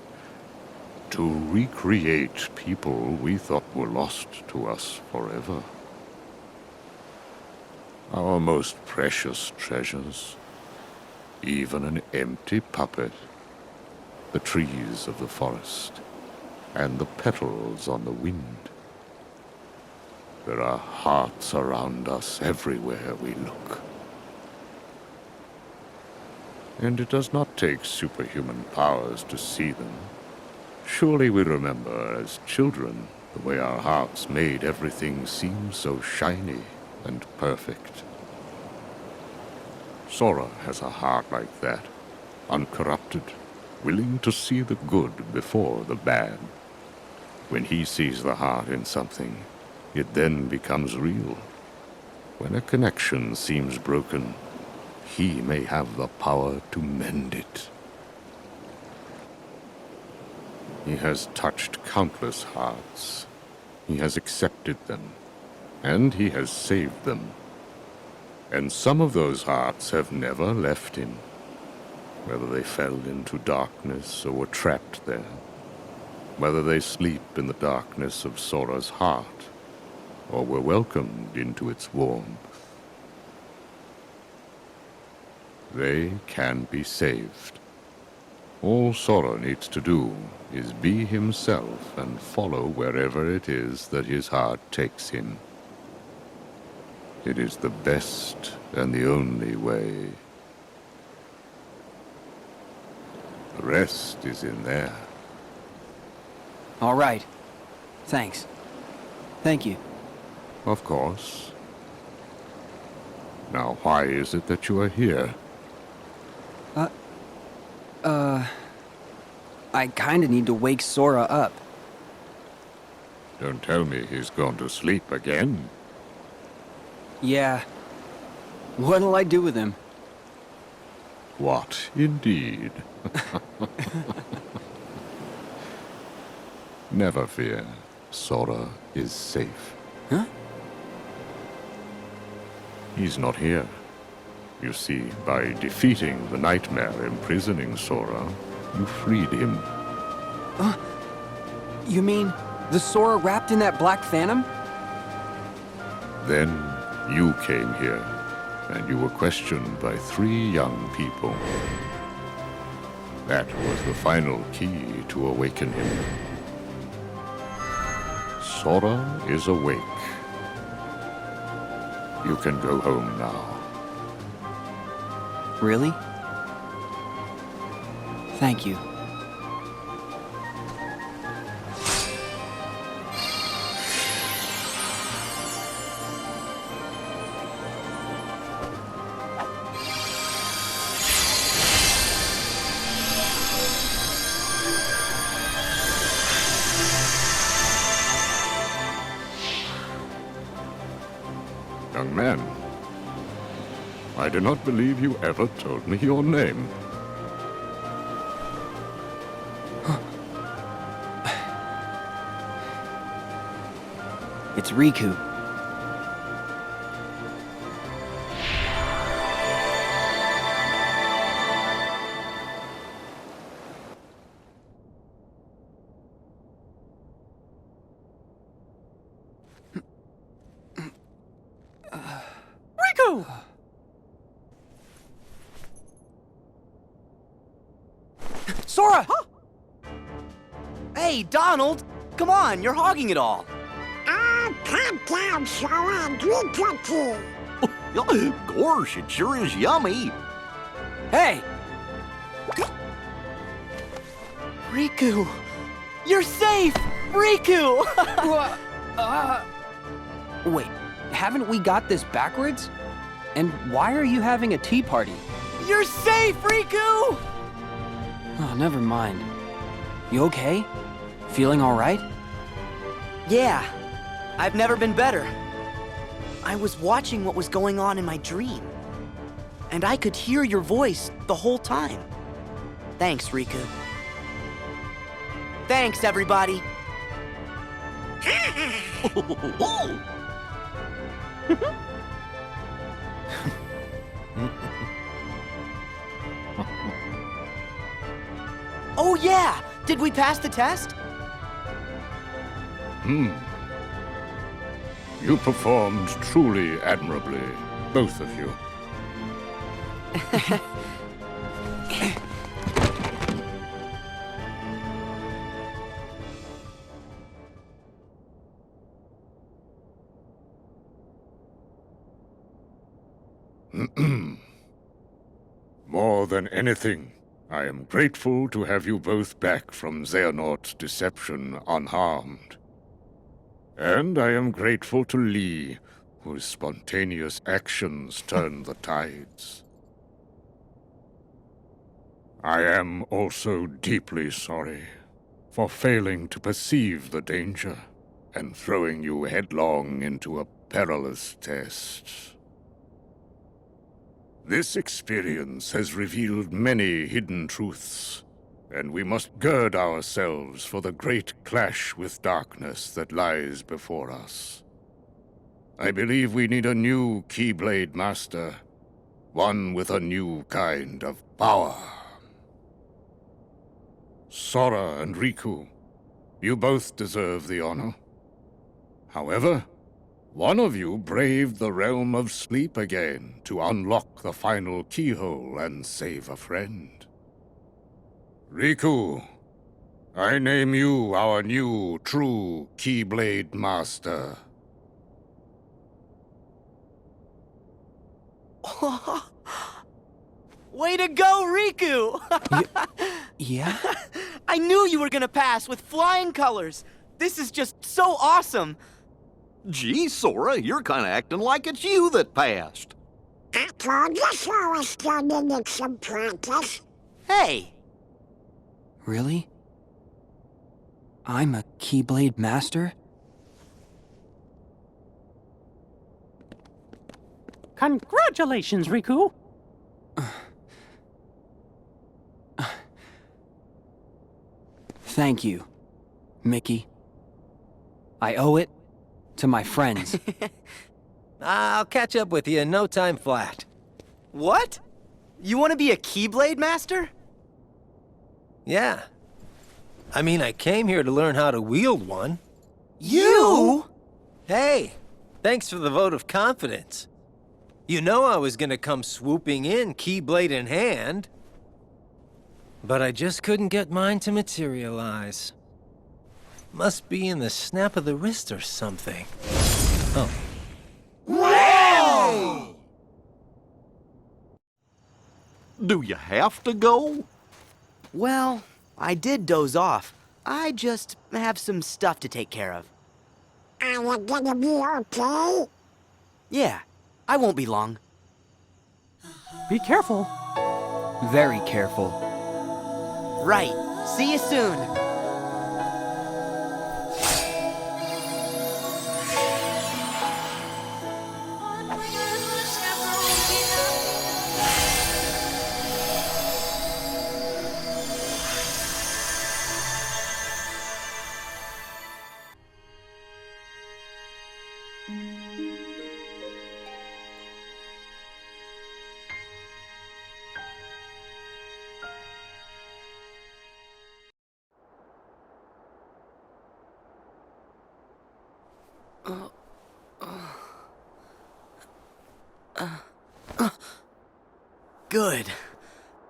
to recreate people we thought were lost to us forever. Our most precious treasures. Even an empty puppet, the trees of the forest, and the petals on the wind. There are hearts around us everywhere we look. And it does not take superhuman powers to see them. Surely we remember as children the way our hearts made everything seem so shiny and perfect. Sora has a heart like that, uncorrupted, willing to see the good before the bad. When he sees the heart in something, it then becomes real. When a connection seems broken, he may have the power to mend it. He has touched countless hearts. He has accepted them, and he has saved them. And some of those hearts have never left him, whether they fell into darkness or were trapped there, whether they sleep in the darkness of Sora's heart, or were welcomed into its warmth. They can be saved. All Sora needs to do is be himself and follow wherever it is that his heart takes him. It is the best and the only way. The rest is in there. All right. Thanks. Thank you. Of course. Now, why is it that you are here? I kinda need to wake Sora up. Don't tell me he's gone to sleep again. Yeah. What'll I do with him? What, indeed? Never fear. Sora is safe. Huh? He's not here. You see, by defeating the nightmare imprisoning Sora, you freed him. You mean the Sora wrapped in that black phantom? Then you came here, and you were questioned by 3 young people. That was the final key to awaken him. Sora is awake. You can go home now. Really? Thank you. Young man, I do not believe you ever told me your name. It's Riku. Riku! Sora! Huh? Hey, Donald! Come on, you're hogging it all. Calm down, Sora, and drink your tea. Gosh, it sure is yummy. Hey! Riku! You're safe! Riku! Wait, haven't we got this backwards? And why are you having a tea party? You're safe, Riku! Oh, never mind. You okay? Feeling all right? Yeah, I've never been better. I was watching what was going on in my dream, and I could hear your voice the whole time. Thanks, Riku. Thanks, everybody. Oh yeah! Did we pass the test? You performed truly admirably, both of you. More than anything, I am grateful to have you both back from Xehanort's deception unharmed. And I am grateful to Lee, whose spontaneous actions turned the tides. I am also deeply sorry for failing to perceive the danger and throwing you headlong into a perilous test. This experience has revealed many hidden truths, and we must gird ourselves for the great clash with darkness that lies before us. I believe we need a new Keyblade Master, one with a new kind of power. Sora and Riku, you both deserve the honor. However, one of you braved the realm of sleep again to unlock the final keyhole and save a friend. Riku, I name you our new true Keyblade Master. Way to go, Riku! Yeah? I knew you were gonna pass with flying colors. This is just so awesome. Gee, Sora, you're kind of acting like it's you that passed. I told you Sora still needed some practice. Hey! Really? I'm a Keyblade Master? Congratulations, Riku! Thank you. Mickey. I owe it to my friends. I'll catch up with you in no time flat. What? You want to be a Keyblade master? Yeah. I mean, I came here to learn how to wield one. You? Hey, thanks for the vote of confidence. You know I was gonna come swooping in, Keyblade in hand. But I just couldn't get mine to materialize. Must be in the snap of the wrist or something. Oh. Wow! Do you have to go? Well, I did doze off. I just have some stuff to take care of. Are you gonna be okay? Yeah, I won't be long. Be careful. Very careful. Right. See you soon. Good.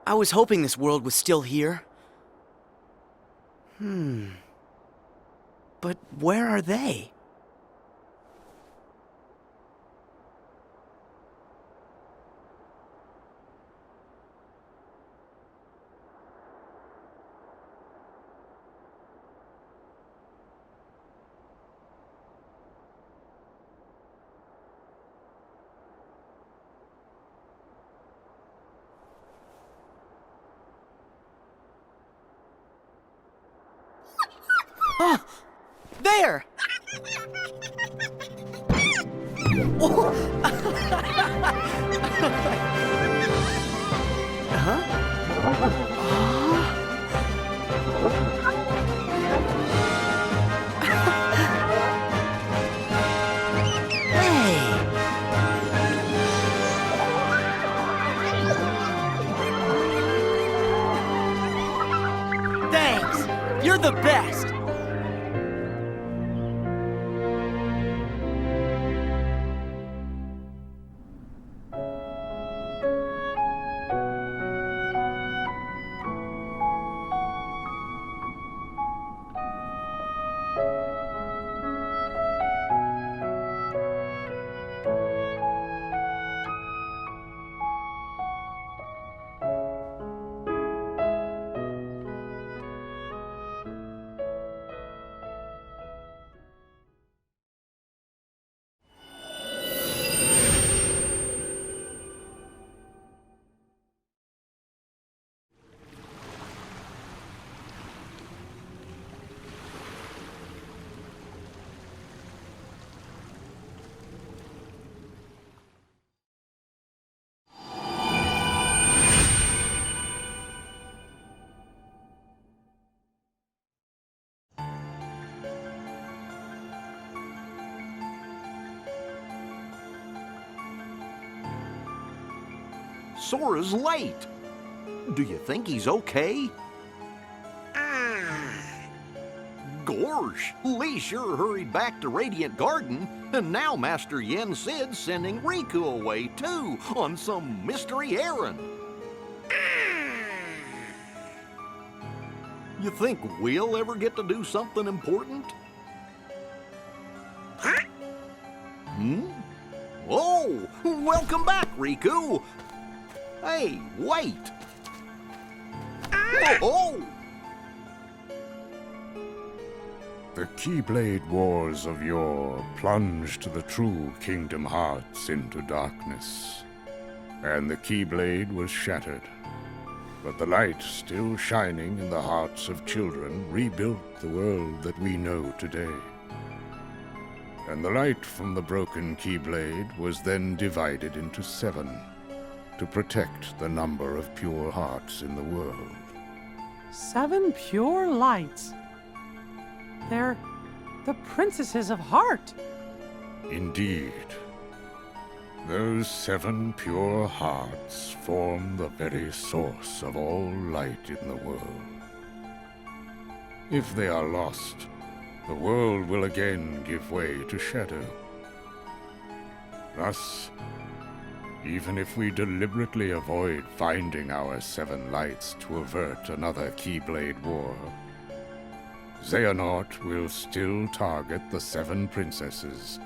I was hoping this world was still here. But where are they? Oh, there! Thanks! You're the best! Sora's late. Do you think he's okay? Gorsh, Lee sure hurried back to Radiant Garden, and now Master Yen Sid's sending Riku away too, on some mystery errand. You think we'll ever get to do something important? Oh, welcome back, Riku. Hey, wait. Oh! The Keyblade Wars of yore plunged the true Kingdom Hearts into darkness, and the Keyblade was shattered. But the light still shining in the hearts of children rebuilt the world that we know today. And the light from the broken Keyblade was then divided into 7 to protect the number of pure hearts in the world. 7 pure lights. They're the princesses of heart. Indeed. Those 7 pure hearts form the very source of all light in the world. If they are lost, the world will again give way to shadow. Thus, even if we deliberately avoid finding our 7 lights to avert another Keyblade War, Xehanort will still target the 7 princesses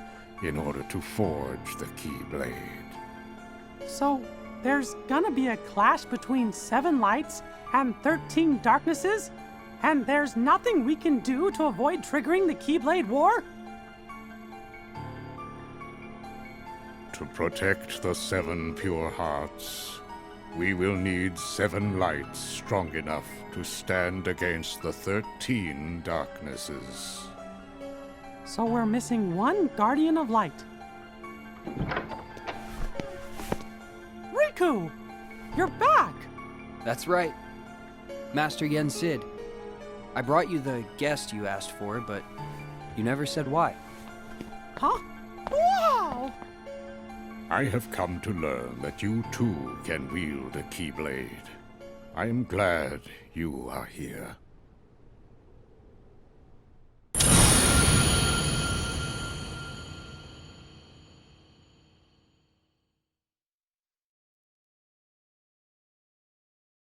in order to forge the Keyblade. So, there's gonna be a clash between 7 lights and 13 darknesses? And there's nothing we can do to avoid triggering the Keyblade War? To protect the 7 pure hearts, we will need 7 lights strong enough to stand against the 13 darknesses. So we're missing 1 Guardian of Light. Riku! You're back! That's right. Master Yen Sid. I brought you the guest you asked for, but you never said why. Huh? Wow! I have come to learn that you too can wield a Keyblade. I am glad you are here.